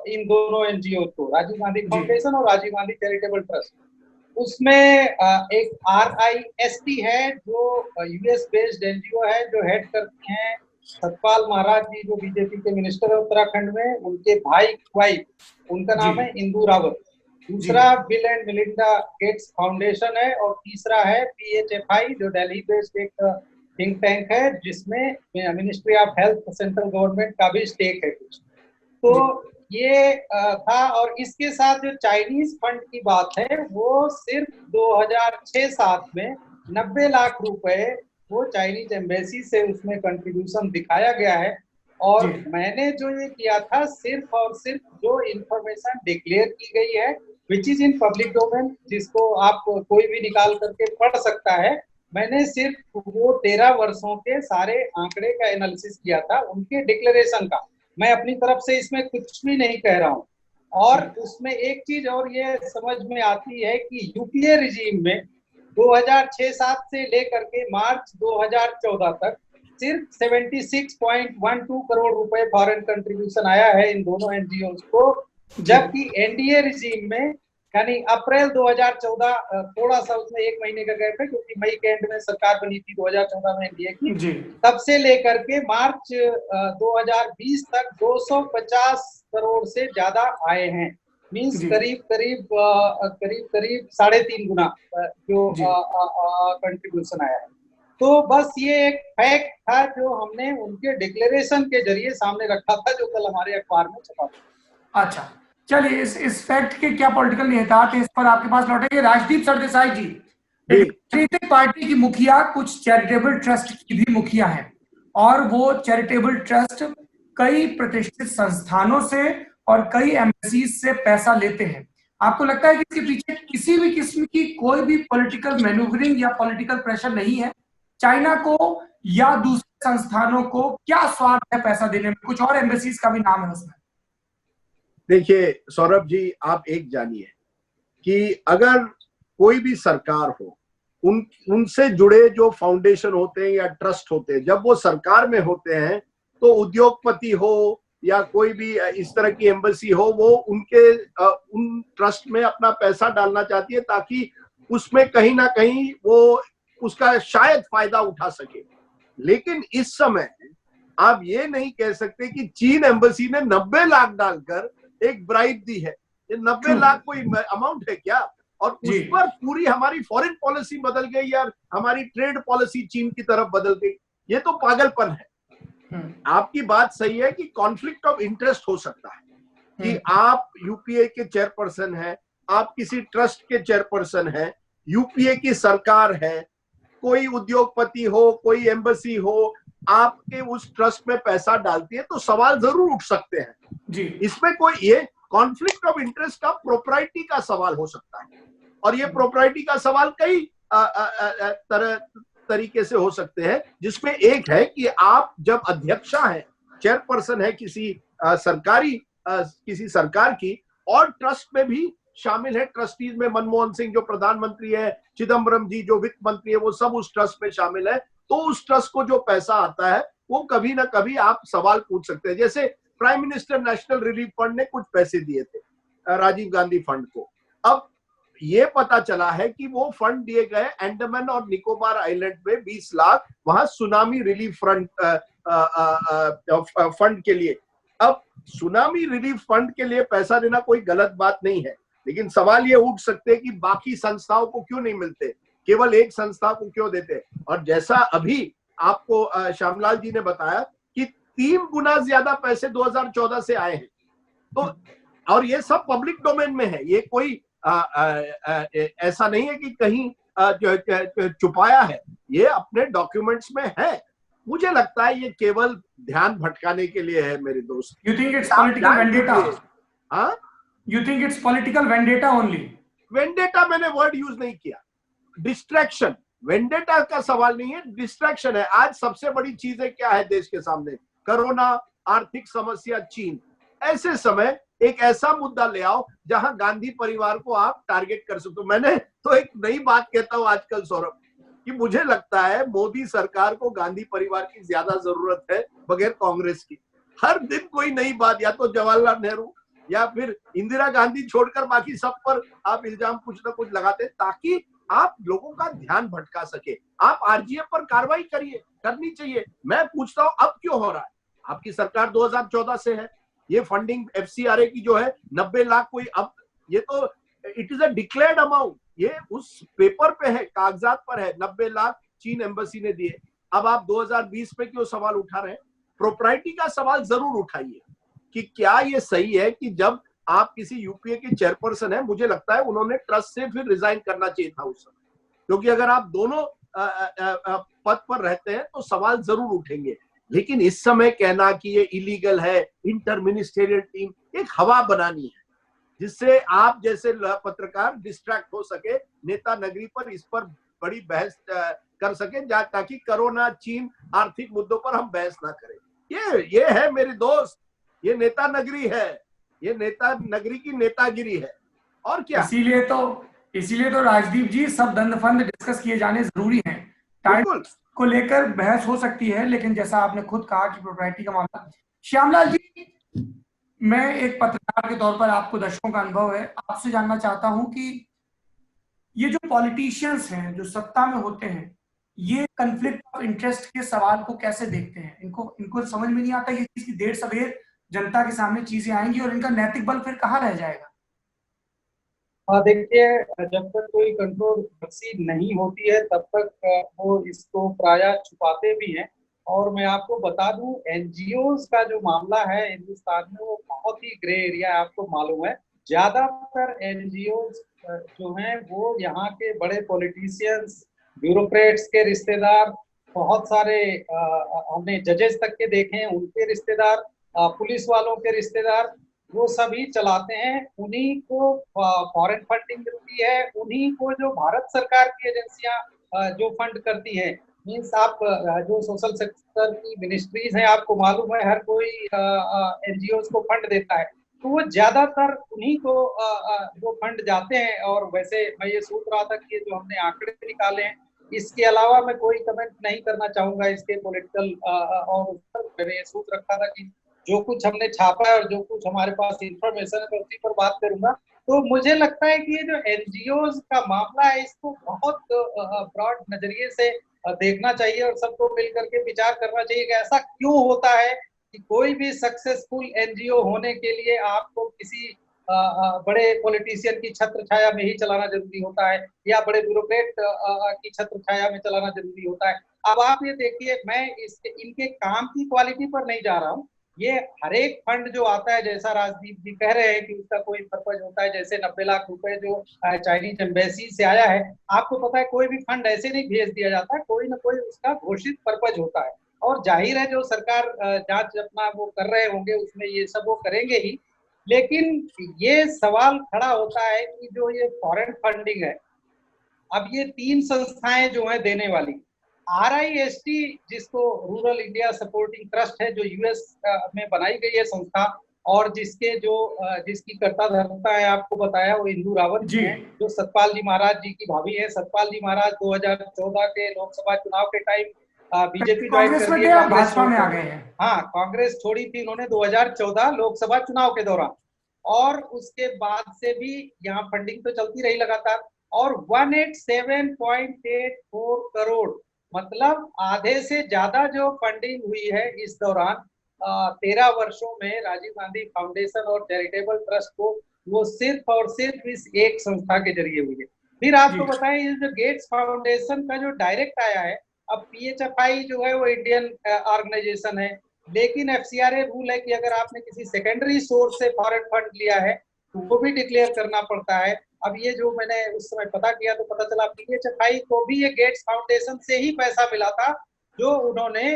इन दोनों एनजीओ को, राजीव गांधी फाउंडेशन और राजीव गांधी चैरिटेबल ट्रस्ट। उसमें एक RIST है जो यूएस बेस्ड एनजीओ है, जो हेड करती हैं सतपाल महाराज जी, जो बीजेपी के मिनिस्टर है उत्तराखंड में। उनके भाई वाइफ, उनका नाम है इंदू रावत। दूसरा bill and Melinda Gates foundation है, और तीसरा है PHFI, जो दिल्ली बेस्ड एक थिंक टैंक है, जिसमें ministry of health, central government का भी स्टेक है कुछ। तो ये था। और इसके साथ जो चाइनीज फंड की बात है, वो सिर्फ 2006-07 में 90 लाख रुपए वो चाइनीज एम्बेसी से उसमें कंट्रीब्यूशन दिखाया गया है। और मैंने जो ये किया था, सिर्फ और सिर्फ जो इंफॉर्मेशन डिक्लेयर की गई है, which is in public domain, जिसको आप कोई भी निकाल करके पढ़ सकता है, मैंने सिर्फ वो 13 वर्षों के सारे आंकड़े का एनालिसिस किया था, उनके डिक्लेरेशन का। मैं अपनी तरफ से इसमें कुछ भी नहीं कह रहा हूँ। और उसमें एक चीज और ये समझ में आती है कि यूपीए रिजीम में 2006-07 से लेकर के मार्च 2014 तक सिर्फ 76.12 करोड़ रुपए फॉरेन कंट्रीब्यूशन आया है इन दोनों एनजीओ को, जबकि एनडीए रिजीम में, यानी अप्रैल 2014, थोड़ा सा उसमें एक महीने का गैप है क्योंकि मई के एंड में सरकार बनी थी 2014 में एनडीए की, तब से लेकर के मार्च 2020 तक 250 करोड़ से ज्यादा आए हैं। मींस करीब 3.5 गुना जो कंट्रीब्यूशन आया है। तो बस ये एक फैक्ट था जो हमने उनके डिक्लेरेशन के जरिए सामने रखा था, जो कल हमारे अखबार में छपा था। अच्छा, चलिए इस फैक्ट के क्या पॉलिटिकल निहितार्थ है, इस पर आपके पास लौटेंगे। राजदीप सरदेसाई जी, राजनीतिक पार्टी की मुखिया कुछ चैरिटेबल ट्रस्ट की भी मुखिया है, और वो चैरिटेबल ट्रस्ट कई प्रतिष्ठित संस्थानों से और कई एम्बेसीज से पैसा लेते हैं। आपको लगता है कि इसके पीछे किसी भी किस्म की कोई भी पॉलिटिकल मैन्यूवरिंग या पॉलिटिकल प्रेशर नहीं है? चाइना को या दूसरे संस्थानों को क्या स्वार्थ है पैसा देने में? कुछ और एम्बेसीज का भी नाम है उसमें। देखिए सौरभ जी, आप एक जानिए कि अगर कोई भी सरकार हो, उनसे जुड़े जो फाउंडेशन होते हैं या ट्रस्ट होते हैं, जब वो सरकार में होते हैं तो उद्योगपति हो या कोई भी इस तरह की एम्बेसी हो, वो उन ट्रस्ट में अपना पैसा डालना चाहती है ताकि उसमें कहीं ना कहीं वो उसका शायद फायदा उठा सके। लेकिन इस समय आप ये नहीं कह सकते कि चीन एम्बेसी ने 90 लाख डालकर एक ब्राइब दी है। ये 90 लाख कोई अमाउंट है क्या? और उस पर पूरी हमारी फॉरेन पॉलिसी बदल गई या हमारी ट्रेड पॉलिसी चीन की तरफ बदल गई। ये तो पागलपन है। आपकी बात सही है कि कॉन्फ्लिक्ट ऑफ इंटरेस्ट हो सकता है कि आप यूपीए के चेयरपर्सन हैं, आप किसी ट्रस्ट के चेयरपर्सन हैं, यूपीए की सरकार है, कोई उद्योगपति हो, कोई एम्बेसी हो, आपके उस ट्रस्ट में पैसा डालती है तो सवाल जरूर उठ सकते हैं जी। इसमें कोई ये कॉन्फ्लिक्ट ऑफ इंटरेस्ट का प्रोप्राइटी का सवाल हो सकता है और ये प्रोप्राइटी का सवाल कई तरीके से हो सकते हैं, जिसमें एक है कि आप जब अध्यक्षा हैं, चेयरपर्सन है किसी किसी सरकार की और ट्रस्ट में भी शामिल है, ट्रस्टीज में मनमोहन सिंह जो प्रधानमंत्री है, चिदम्बरम जी जो वित्त मंत्री है, वो सब उस ट्रस्ट में शामिल है, तो उस ट्रस्ट को जो पैसा आता है वो कभी ना कभी आप सवाल पूछ सकते हैं। जैसे prime minister national relief fund ने कुछ पैसे दिए थे राजीव गांधी फंड को, अब ये पता चला है कि वो फंड दिए गए अंडमान और निकोबार आइलैंड में 20 लाख वहां सुनामी रिलीफ फंड के लिए। अब सुनामी रिलीफ फंड के लिए पैसा देना कोई गलत बात नहीं है, लेकिन सवाल ये उठ सकते हैं कि बाकी संस्थाओं को क्यों नहीं मिलते, केवल एक संस्था को क्यों देते। और जैसा अभी आपको श्यामलाल जी ने बताया कि 3 गुना ज्यादा पैसे 2014 से आए हैं, तो और ये सब पब्लिक डोमेन में है, ये कोई ऐसा नहीं है कि कहीं छुपाया है, ये अपने डॉक्यूमेंट्स में है। मुझे लगता है ये केवल ध्यान भटकाने के लिए है मेरे दोस्त। You think it's political vendetta? हाँ? You think it's political vendetta only? Vendetta मैंने वर्ड यूज नहीं किया, डिस्ट्रैक्शन। वेंडेटा का सवाल नहीं है, डिस्ट्रैक्शन है। आज सबसे बड़ी चीजें क्या है देश के सामने? कोरोना, आर्थिक समस्या, चीन। ऐसे समय एक ऐसा मुद्दा ले आओ जहां गांधी परिवार को आप टारगेट कर सकते हो। मैंने तो एक नई बात कहता हूं आजकल सौरभ, कि मुझे लगता है मोदी सरकार को गांधी परिवार की ज्यादा जरूरत है बगैर कांग्रेस की। हर दिन कोई नई बात, या तो जवाहरलाल नेहरू या फिर इंदिरा गांधी छोड़कर बाकी सब पर आप इल्जाम कुछ ना कुछ लगाते, ताकि आप लोगों का ध्यान भटका सके। आप आरजीएफ पर कार्रवाई करनी चाहिए। मैं पूछता हूं अब क्यों हो रहा है? आपकी सरकार 2014 से है, ये फंडिंग एफसीआरए की जो है 90 लाख कोई, अब ये तो it is a declared amount, ये उस पेपर पे है, कागजात पर है, 90 लाख चीन एम्बेसी ने दिए। अब आप 2020 पे क्यों सवाल उठा रहे हैं? प्रोप्राइटी का सवाल जरूर उठाइए कि क्या ये सही है कि जब आप किसी यूपीए के चेयरपर्सन है, मुझे लगता है उन्होंने ट्रस्ट से फिर रिजाइन करना चाहिए था उस समय, क्योंकि अगर आप दोनों पद पर रहते हैं तो सवाल जरूर उठेंगे। लेकिन इस समय कहना कि ये इलीगल है, इंटर मिनिस्टेरियल टीम, एक हवा बनानी है जिससे आप जैसे पत्रकार डिस्ट्रैक्ट हो सके, नेता नगरी पर इस पर बड़ी बहस कर सके, ताकि कोरोना, चीन, आर्थिक मुद्दों पर हम बहस ना करें। ये है मेरे दोस्त, ये नेता नगरी है, ये नेता नगरी की नेतागिरी है, और क्या। इसीलिए तो राजदीप जी सब दंड-फंद डिस्कस किए जाने जरूरी हैं। टाइम को लेकर बहस हो सकती है, लेकिन जैसा आपने खुद कहा कि प्रोप्राइटी का मामला। श्यामलाल जी, मैं एक पत्रकार के तौर पर, आपको दशकों का अनुभव है, आपसे जानना चाहता हूं कि ये जो पॉलिटिशियंस हैं जो सत्ता में होते हैं, ये कन्फ्लिक्ट ऑफ इंटरेस्ट के सवाल को कैसे देखते हैं? इनको समझ में नहीं आता ये चीज की देर सवेर जनता के सामने चीजें आएंगी और इनका नैतिक बल फिर कहाँ रह जाएगा? देखिए, जब तक कोई कंट्रोवर्सी नहीं होती है तब तक वो इसको प्रायः छुपाते भी हैं। और मैं आपको बता दूं, एनजीओज का जो मामला है हिंदुस्तान में, वो बहुत ही ग्रे एरिया है। आपको मालूम है, ज्यादातर एनजीओज जो हैं वो यहाँ के बड़े पॉलिटिशियंस, ब्यूरोक्रेट्स के रिश्तेदार, बहुत सारे हमने जजेस तक के देखे हैं, उनके रिश्तेदार, पुलिस वालों के रिश्तेदार, वो सभी चलाते हैं। उन्हीं को फॉरेन फंडिंग मिलती है, उन्हीं को जो भारत सरकार की एजेंसियां जो फंड करती हैं। मीन्स आप जो सोशल सेक्टर की मिनिस्ट्रीज हैं, आपको मालूम है हर कोई एनजीओज को फंड देता है, तो वो ज्यादातर उन्हीं को वो फंड जाते हैं। और वैसे मैं ये सोच रहा था कि जो हमने आंकड़े निकाले हैं, इसके अलावा मैं कोई कमेंट नहीं करना चाहूंगा इसके पॉलिटिकल और मैंने ये सोच रखा था कि जो कुछ हमने छापा है और जो कुछ हमारे पास इंफॉर्मेशन है, मैं उसी पर बात करूंगा। तो मुझे लगता है कि ये जो एनजीओज का मामला है, इसको बहुत ब्रॉड नजरिए से देखना चाहिए और सबको मिलकर के विचार करना चाहिए कि ऐसा क्यों होता है कि कोई भी सक्सेसफुल एनजीओ होने के लिए आपको किसी बड़े पॉलिटिशियन की छत्र छाया में ही चलाना जरूरी होता है या बड़े ब्यूरोक्रेट की छत्र छाया में चलाना जरूरी होता है। अब आप ये देखिए, मैं इनके काम की क्वालिटी पर नहीं जा रहा हूँ। ये हर एक फंड जो आता है, जैसा राजदीप जी कह रहे हैं कि उसका कोई पर्पज होता है, जैसे 90 लाख रुपए जो चाइनीज एम्बेसी से आया है, आपको पता है कोई भी फंड ऐसे नहीं भेज दिया जाता, कोई ना कोई उसका घोषित पर्पज होता है। और जाहिर है जो सरकार जांच अपना वो कर रहे होंगे उसमें ये सब वो करेंगे ही। लेकिन ये सवाल खड़ा होता है कि जो ये फॉरेन फंडिंग है, अब ये 3 संस्थाएं जो है देने वाली, RIST जिसको रूरल इंडिया सपोर्टिंग ट्रस्ट है, जो यूएस में बनाई गई है संस्था, और जिसकी कर्ता धर्ता है, आपको बताया वो इंदू रावत जी है, जो सतपाल जी महाराज जी की भाभी है। सतपाल जी महाराज 2014 के लोकसभा चुनाव के टाइम बीजेपी ज्वाइन कर दी, भाजपा में आ गए हैं। हाँ, कांग्रेस छोड़ी थी उन्होंने 2014 लोकसभा चुनाव के दौरान, और उसके बाद से भी यहाँ फंडिंग तो चलती रही लगातार। और 187.84 करोड़, मतलब आधे से ज्यादा जो फंडिंग हुई है इस दौरान 13 वर्षों में राजीव गांधी फाउंडेशन और चैरिटेबल ट्रस्ट को, वो सिर्फ और सिर्फ इस एक संस्था के जरिए हुई है। फिर आपको बताएं, ये जो गेट्स फाउंडेशन का जो डायरेक्ट आया है, अब PHFI जो है वो इंडियन ऑर्गेनाइजेशन है, लेकिन FCRA रूल है कि अगर आपने किसी सेकेंडरी सोर्स से फॉरेन फंड लिया है तो वो भी डिक्लेयर करना पड़ता है। अब ये जो मैंने उस समय पता किया तो पता चला PHFI को भी ये गेट्स फाउंडेशन से ही पैसा मिला था, जो उन्होंने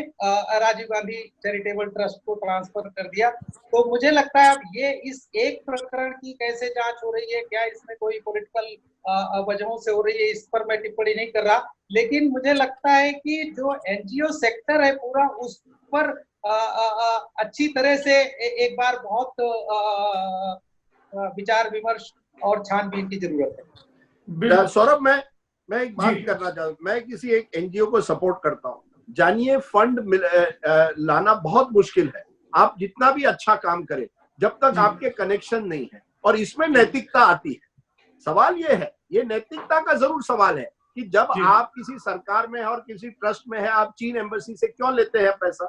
राजीव गांधी चैरिटेबल ट्रस्ट को ट्रांसफर कर दिया। तो मुझे लगता है अब ये इस एक प्रकरण की कैसे जांच हो रही है, क्या इसमें कोई पॉलिटिकल वजहों से हो रही है, इस पर मैं टिप्पणी नहीं कर रहा, लेकिन मुझे लगता है कि जो NGO सेक्टर है पूरा, उस पर अच्छी तरह से एक बार बहुत विचार विमर्श और छानबीन की जरूरत है। सौरभ, मैं एक बात करना चाहता हूँ। मैं किसी एक NGO को सपोर्ट करता हूँ। जानिए, फंड लाना बहुत मुश्किल है। आप जितना भी अच्छा काम करें, जब तक आपके कनेक्शन नहीं है, और इसमें नैतिकता आती है। सवाल ये है, ये नैतिकता का जरूर सवाल है कि जब आप किसी सरकार में है और किसी ट्रस्ट में है, आप चीन एम्बेसी से क्यों लेते हैं पैसा?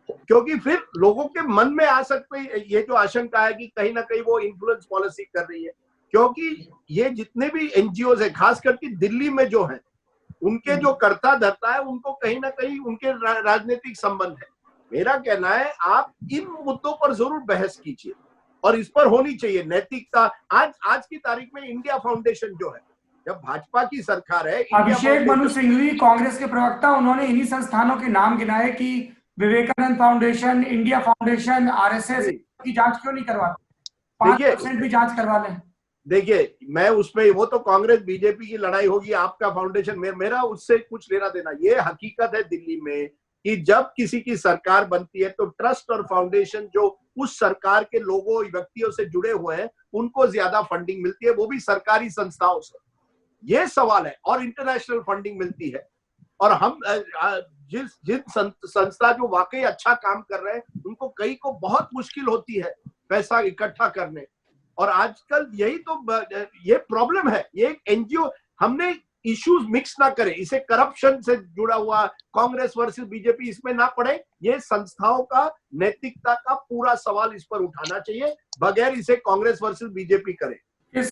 क्योंकि फिर लोगों के मन में आ सकते ये जो आशंका है कि कहीं ना कहीं वो इन्फ्लुएंस पॉलिसी कर रही है, क्योंकि ये जितने भी NGOs है, खास करके दिल्ली में जो है, उनके जो कर्ता धर्ता है, उनको कहीं ना कहीं उनके राजनीतिक संबंध है। मेरा कहना है, आप इन मुद्दों पर जरूर बहस कीजिए और इस पर होनी चाहिए नैतिकता। आज की तारीख में इंडिया फाउंडेशन जो है, जब भाजपा की सरकार है, अभिषेक मनु सिंघवी कांग्रेस के प्रवक्ता, उन्होंने इन्हीं संस्थानों के नाम गिनाए कि Vivekananda foundation, India foundation, RSS की जांच क्यों नहीं करवाते? 5% भी जांच करवा लें। देखिए, मैं उसमें, वो तो कांग्रेस बीजेपी की लड़ाई होगी, आपका फाउंडेशन, मेरा उससे कुछ लेना देना। ये हकीकत है दिल्ली में कि जब किसी की सरकार बनती है तो ट्रस्ट और फाउंडेशन जो उस सरकार के लोगों, व्यक्तियों से जुड़े हुए हैं, उनको ज्यादा फंडिंग मिलती है, वो भी सरकारी संस्थाओं से। ये सवाल है। और इंटरनेशनल फंडिंग मिलती है, और हम जिन संस्था जो वाकई अच्छा काम कर रहे हैं, उनको कई को बहुत मुश्किल होती है पैसा इकट्ठा करने। और आजकल यही तो ये प्रॉब्लम है। ये एक NGO, हमने इश्यूज मिक्स ना करें, इसे करप्शन से जुड़ा हुआ कांग्रेस वर्सेस बीजेपी इसमें ना पड़े। ये संस्थाओं का नैतिकता का पूरा सवाल इस पर उठाना चाहिए, बगैर इसे कांग्रेस वर्सेस बीजेपी करे। इस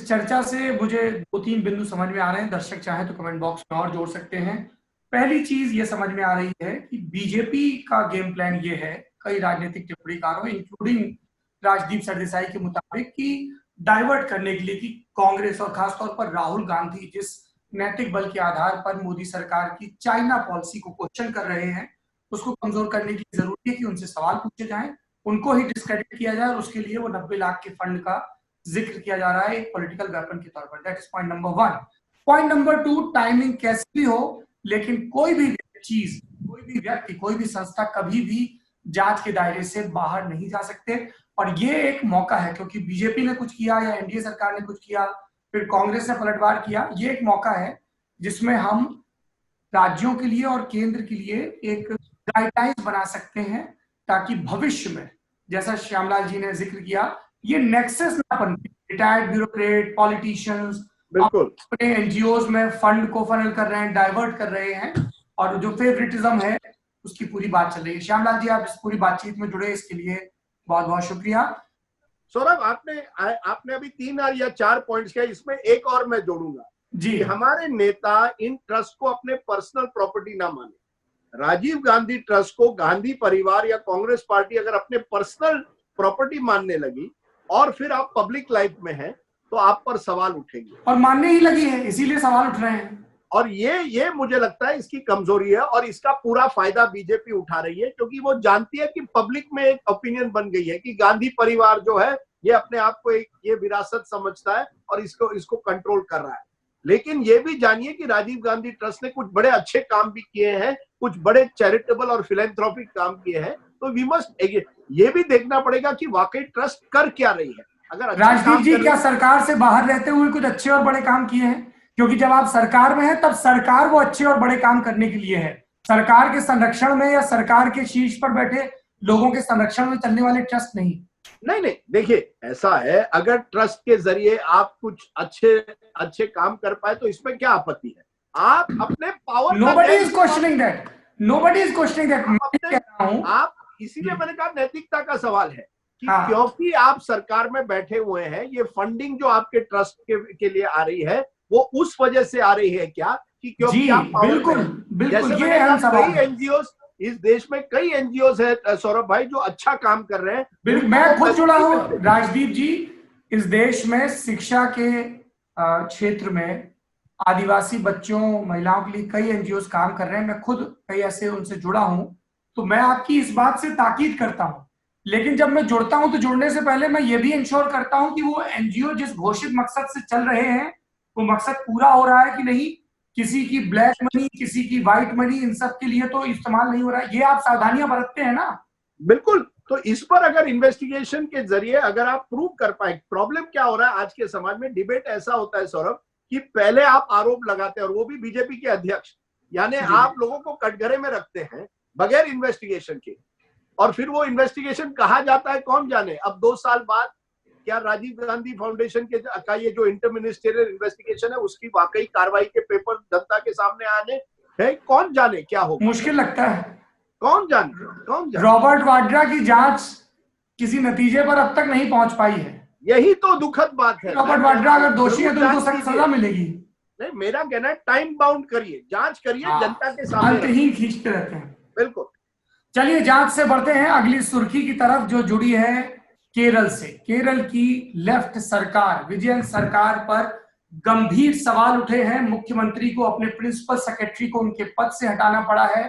चर्चा से मुझे 2-3 बिंदु समझ में आ रहे हैं। दर्शक चाहे तो कमेंट बॉक्स में और जोड़ सकते हैं। पहली चीज ये समझ में आ रही है कि बीजेपी का गेम प्लान ये है, कई राजनीतिक टिप्पणीकारों इंक्लूडिंग राजदीप सरदेसाई के मुताबिक, कि डाइवर्ट करने के लिए कि कांग्रेस और खासतौर पर राहुल गांधी जिस नैतिक बल के आधार पर मोदी सरकार की चाइना पॉलिसी को क्वेश्चन कर रहे हैं, उसको कमजोर करने की जरूरत है कि उनसे सवाल पूछे जाएं, उनको ही डिस्क्रेडिट किया जाए, और उसके लिए वो 90 लाख के फंड का जिक्र किया जा रहा है एक पॉलिटिकल वेपन के तौर पर। That is point number 1। Point number 2, timing कैसी भी हो, लेकिन कोई भी चीज, कोई भी व्यक्ति, कोई भी संस्था कभी भी जांच के दायरे से बाहर नहीं जा सकते। और ये एक मौका है, क्योंकि बीजेपी ने कुछ किया या एनडीए सरकार ने कुछ किया, फिर कांग्रेस ने पलटवार किया। ये एक मौका है जिसमें हम राज्यों के लिए और केंद्र के लिए एक गाइडलाइंस बना सकते हैं, ताकि भविष्य में, जैसा श्यामलाल जी ने जिक्र किया, ये नेक्सस ना बने। रिटायर्ड ब्यूरोक्रेट, पॉलिटिशियंस अपने NGOs में फंड को फनल कर रहे हैं, डाइवर्ट कर रहे हैं, और जो फेवरेटिज्म है उसकी पूरी बात चल रही है। श्यामलाल जी, आप इस पूरी बातचीत में जुड़े, इसके लिए बहुत बहुत शुक्रिया। सौरभ, आपने अभी 3 या 4 पॉइंट्स किया, इसमें एक और मैं जोड़ूंगा जी। कि हमारे नेता इन ट्रस्ट को अपने पर्सनल प्रॉपर्टी ना माने। राजीव गांधी ट्रस्ट को गांधी परिवार या कांग्रेस पार्टी अगर अपने पर्सनल प्रॉपर्टी मानने लगी और फिर आप पब्लिक लाइफ में हैं तो आप पर सवाल उठेंगे, और मानने ही लगी है, इसीलिए सवाल उठ रहे हैं। और ये मुझे लगता है इसकी कमजोरी है, और इसका पूरा फायदा बीजेपी उठा रही है, क्योंकि वो जानती है कि पब्लिक में एक ओपिनियन बन गई है कि गांधी परिवार जो है ये अपने आप को एक ये विरासत समझता है और इसको कंट्रोल कर रहा है। लेकिन ये भी जानिए कि राजीव गांधी ट्रस्ट ने कुछ बड़े अच्छे काम भी किए हैं, कुछ बड़े चैरिटेबल और फिलेंथ्रोपिक काम किए हैं, तो वी मस्ट ये भी देखना पड़ेगा कि वाकई ट्रस्ट कर क्या रही है। अगर राजदीप जी, क्या सरकार से बाहर रहते हुए कुछ अच्छे और बड़े काम किए हैं? क्योंकि जब आप सरकार में हैं तब सरकार वो अच्छे और बड़े काम करने के लिए है। सरकार के संरक्षण में या सरकार के शीर्ष पर बैठे लोगों के संरक्षण में चलने वाले ट्रस्ट नहीं। नहीं, देखिए ऐसा है, अगर ट्रस्ट के जरिए आप कुछ अच्छे काम कर पाए तो इसमें क्या आपत्ति है? आप अपने power, nobody is questioning that, nobody is questioning that. मैं कह रहा हूं, आप इसीलिए मैंने कहा नैतिकता का सवाल है कि हाँ। क्योंकि आप सरकार में बैठे हुए हैं, ये फंडिंग जो आपके ट्रस्ट के लिए आ रही है वो उस वजह से आ रही है क्या कि क्योंकि जी, आप power बिल्कुल में हैं? बिल्कुल, जैसे ये अहम सवाल कई है। एनजीओस इस देश में, कई एनजीओस है सौरभ भाई जो अच्छा काम कर रहे हैं। बिल्कुल, मैं खुद जुड़ा हूं राजदीप जी। इस देश में शिक्षा के क्षेत्र में आदिवासी बच्चों, महिलाओं के लिए कई एनजीओस काम कर रहे हैं। मैं खुद कई ऐसे उनसे जुड़ा हूं, तो मैं आपकी इस बात से ताकीद करता हूं। लेकिन जब मैं जुड़ता हूं तो जुड़ने से पहले मैं ये भी इंश्योर करता हूं कि वो एनजीओ जिस घोषित मकसद से चल रहे हैं वो मकसद पूरा हो रहा है कि नहीं, किसी की ब्लैक मनी, किसी की व्हाइट मनी, इन सब के लिए तो इस्तेमाल नहीं हो रहा है। ये आप सावधानियां बरतते हैं ना? बिल्कुल। तो इस पर अगर इन्वेस्टिगेशन के जरिए अगर आप प्रूव कर पाए, प्रॉब्लम क्या हो रहा है आज के समाज में, डिबेट ऐसा होता है सौरभ कि पहले आप आरोप लगाते हैं, और वो भी बीजेपी के अध्यक्ष, यानी आप लोगों को कटघरे में रखते हैं बगैर इन्वेस्टिगेशन के, और फिर वो इन्वेस्टिगेशन कहा जाता है कौन जाने। अब 2 साल बाद क्या राजीव गांधी फाउंडेशन का ये जो इंटर मिनिस्टेरियल इन्वेस्टिगेशन है उसकी वाकई कार्रवाई के पेपर जनता के सामने आने हैं, कौन जाने क्या होगा? मुश्किल लगता है। कौन जाने। रॉबर्ट वाड्रा की जांच किसी नतीजे पर अब तक नहीं पहुंच पाई है। यही तो दुखद बात है। रॉबर्ट वाड्रा अगर दोषी है तो उनको सख्त सजा मिलेगी। नहीं, मेरा कहना है टाइम बाउंड करिए, जांच करिए, जनता के सामने अंतहीन खींचते रहते हैं। बिल्कुल। चलिए जांच से बढ़ते हैं अगली सुर्खी की तरफ, जो जुड़ी है केरल से। केरल की लेफ्ट सरकार, विजयन सरकार पर गंभीर सवाल उठे हैं। मुख्यमंत्री को अपने प्रिंसिपल सेक्रेटरी को उनके पद से हटाना पड़ा है।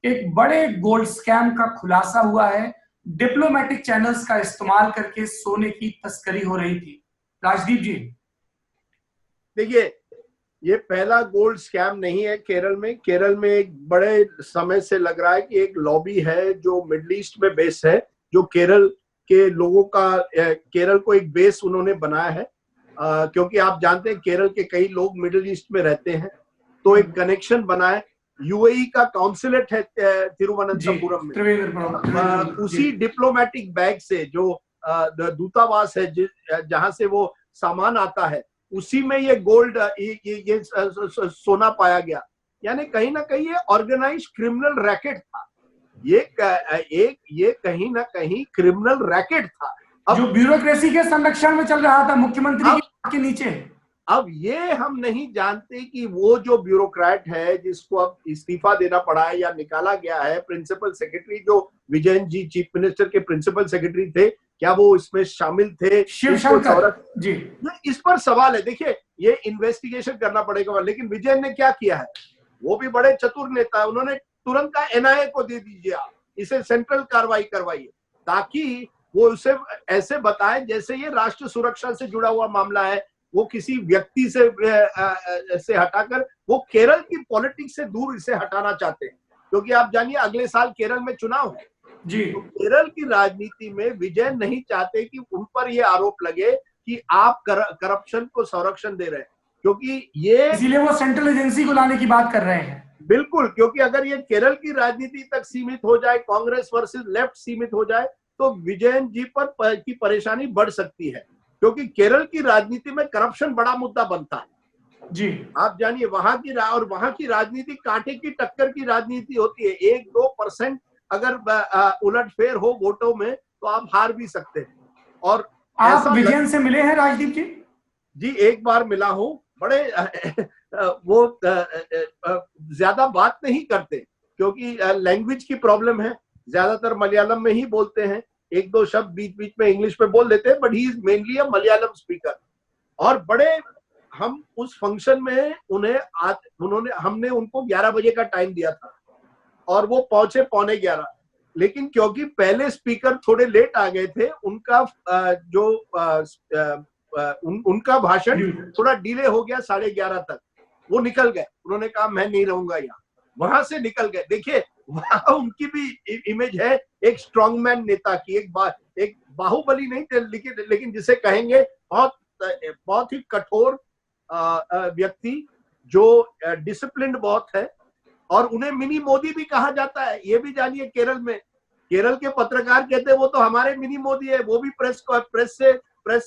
एक बड़े गोल्ड स्कैम का खुलासा हुआ है। डिप्लोमेटिक चैनल्स का इस्तेमाल करके सोने की तस्करी हो रही थी। राजदीप जी, देखिए, ये पहला गोल्ड स्कैम नहीं है केरल में। केरल में एक बड़े समय से लग रहा है कि एक लॉबी है जो मिडिल ईस्ट में बेस है, जो केरल के लोगों का, केरल को एक बेस उन्होंने बनाया है, क्योंकि आप जानते हैं केरल के कई लोग मिडिल ईस्ट में रहते हैं, तो एक कनेक्शन बना है। यूएई का काउंसिलेट है तिरुवनंतपुरम में, उसी डिप्लोमेटिक बैग से जो दूतावास है जहां से वो सामान आता है, उसी में ये गोल्ड, ये सोना पाया गया। यानी कहीं ना कहीं ये ऑर्गेनाइज क्रिमिनल रैकेट था। ये कहीं ना कहीं क्रिमिनल रैकेट था। अब जो ब्यूरोक्रेसी के संरक्षण में चल रहा था मुख्यमंत्री के नीचे। अब ये हम नहीं जानते कि वो जो ब्यूरोक्रेट है जिसको अब इस्तीफा देना पड़ा है या निकाला गया है, प्रिंसिपल सेक्रेटरी जो विजयन जी चीफ मिनिस्टर के प्रिंसिपल सेक्रेटरी थे, क्या वो इसमें शामिल थे? शिवशंकर जी, इस पर सवाल है। देखिए, ये इन्वेस्टिगेशन करना पड़ेगा। लेकिन विजयन ने क्या किया है, वो भी बड़े चतुर नेता है, उन्होंने तुरंत का एनआईए को दे दीजिए, इसे सेंट्रल कार्रवाई करवाइए, ताकि वो उसे ऐसे बताए जैसे ये राष्ट्र सुरक्षा से जुड़ा हुआ मामला है। वो किसी व्यक्ति से हटाकर वो केरल की पॉलिटिक्स से दूर इसे हटाना चाहते हैं, क्योंकि आप जानिए अगले साल केरल में चुनाव है जी। तो केरल की राजनीति में विजय नहीं चाहते कि उन पर ये आरोप लगे कि आप करप्शन को संरक्षण दे रहे हैं, क्योंकि ये, इसीलिए वो सेंट्रल एजेंसी को लाने की बात कर रहे हैं। बिल्कुल, क्योंकि अगर ये केरल की राजनीति तक सीमित हो जाए, कांग्रेस वर्सेस लेफ्ट सीमित हो जाए, तो विजयन जी पर की परेशानी बढ़ सकती है, क्योंकि केरल की राजनीति में करप्शन बड़ा मुद्दा बनता है जी। आप जानिए वहां की राजनीति कांटे की टक्कर की राजनीति होती है। 1-2% अगर उलटफेर हो वोटों में तो आप हार भी सकते हैं। और आप विजयन से मिले हैं राजदीप जी? जी एक बार मिला हूं। बड़े वो ज्यादा बात नहीं करते क्योंकि लैंग्वेज की प्रॉब्लम है, ज्यादातर मलयालम में ही बोलते हैं, एक दो शब्द बीच बीच में इंग्लिश में बोल देते हैं, but he is mainly a Malayalam speaker. और बड़े हम उस फंक्शन में हमने उनको 11 बजे का टाइम दिया था और वो पहुंचे 11:15, लेकिन क्योंकि पहले स्पीकर थोड़े लेट आ गए थे, उनका भाषण थोड़ा डिले हो गया, 11:30 तक वो निकल गए। उन्होंने कहा मैं नहीं रहूंगा यहाँ, वहां से निकल गए। देखिए वहां उनकी भी इमेज है एक स्ट्रॉन्गमैन नेता की, एक बाहुबली नहीं थे, लेकिन जिसे कहेंगे बहुत ही कठोर व्यक्ति जो डिसिप्लिन्ड बहुत है। और उन्हें मिनी मोदी भी कहा जाता है, ये भी जानिए। केरल के पत्रकार कहते हैं वो तो हमारे मिनी मोदी है, वो भी प्रेस से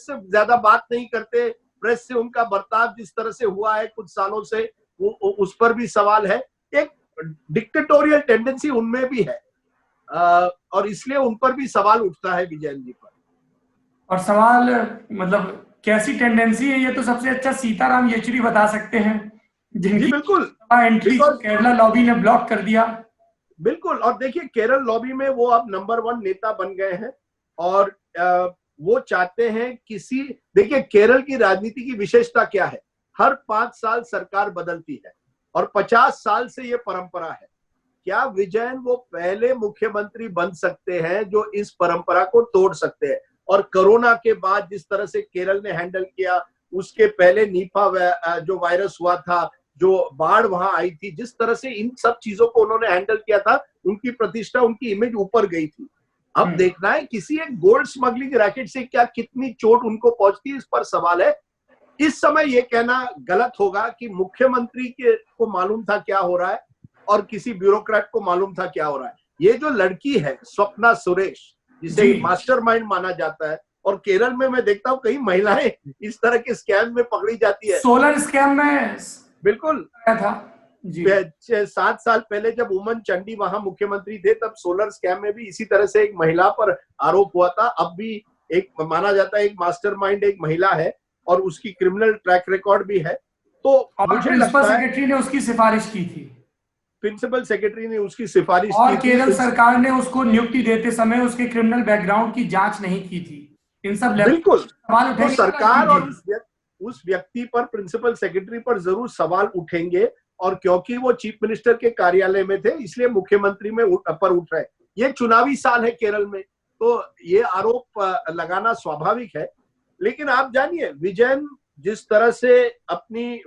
ज्यादा बात नहीं करते। प्रेस से उनका बर्ताव जिस तरह से हुआ है कुछ सालों से, वो उस पर भी सवाल है। एक डिक्टेटोरियल टेंडेंसी उनमें भी है और इसलिए उन पर भी सवाल उठता है विजयन जी पर। और सवाल मतलब कैसी टेंडेंसी है, ये तो सबसे अच्छा सीताराम येचुरी बता सकते हैं, जिनकी बिल्कुल एंट्री केरला लॉबी ने ब्लॉक कर दिया। बिल्कुल। और देखिए केरल लॉबी में वो अब नंबर 1 नेता बन गए हैं और वो चाहते हैं देखिए केरल की राजनीति की विशेषता क्या है, हर 5 साल सरकार बदलती है और 50 साल से ये परंपरा है। क्या विजयन वो पहले मुख्यमंत्री बन सकते हैं जो इस परंपरा को तोड़ सकते हैं? और कोरोना के बाद जिस तरह से केरल ने हैंडल किया, उसके पहले निपा जो वायरस हुआ था, जो बाढ़ वहां आई थी, जिस तरह से इन सब चीजों को उन्होंने हैंडल किया था, उनकी प्रतिष्ठा, उनकी इमेज ऊपर गई थी। अब देखना है किसी एक गोल्ड स्मगलिंग रैकेट से क्या कितनी चोट उनको पहुंचती है, इस पर सवाल है। इस समय ये कहना गलत होगा कि मुख्यमंत्री को मालूम था क्या हो रहा है और किसी ब्यूरोक्रेट को मालूम था क्या हो रहा है। ये जो लड़की है स्वप्ना सुरेश, जिसे मास्टरमाइंड माना जाता है, और केरल में मैं देखता हूँ कई महिलाएं इस तरह के स्कैम में पकड़ी जाती है। सोलर स्कैम में बिल्कुल था जी। 7 साल पहले जब उमन चंडी वहां मुख्यमंत्री थे, तब सोलर स्कैम में भी इसी तरह से एक महिला पर आरोप हुआ था। अब भी एक माना जाता है एक मास्टरमाइंड एक महिला है और उसकी क्रिमिनल ट्रैक रिकॉर्ड भी है। तो प्रिंसिपल सेक्रेटरी ने उसकी सिफारिश की थी, प्रिंसिपल सेक्रेटरी ने उसकी सिफारिश और की थी। केरल सरकार ने उसको नियुक्ति देते समय उसके क्रिमिनल बैकग्राउंड की जांच नहीं की थी। इन सब बिल्कुल सवाल उठेंगे तो सरकार और उस व्यक्ति पर, प्रिंसिपल सेक्रेटरी पर जरूर सवाल उठेंगे। और क्योंकि वो चीफ मिनिस्टर के कार्यालय में थे, इसलिए मुख्यमंत्री में पर उठ रहे। ये चुनावी साल है केरल में, तो ये आरोप लगाना स्वाभाविक है। लेकिन आप जानिए विजयन जिस तरह से अपनी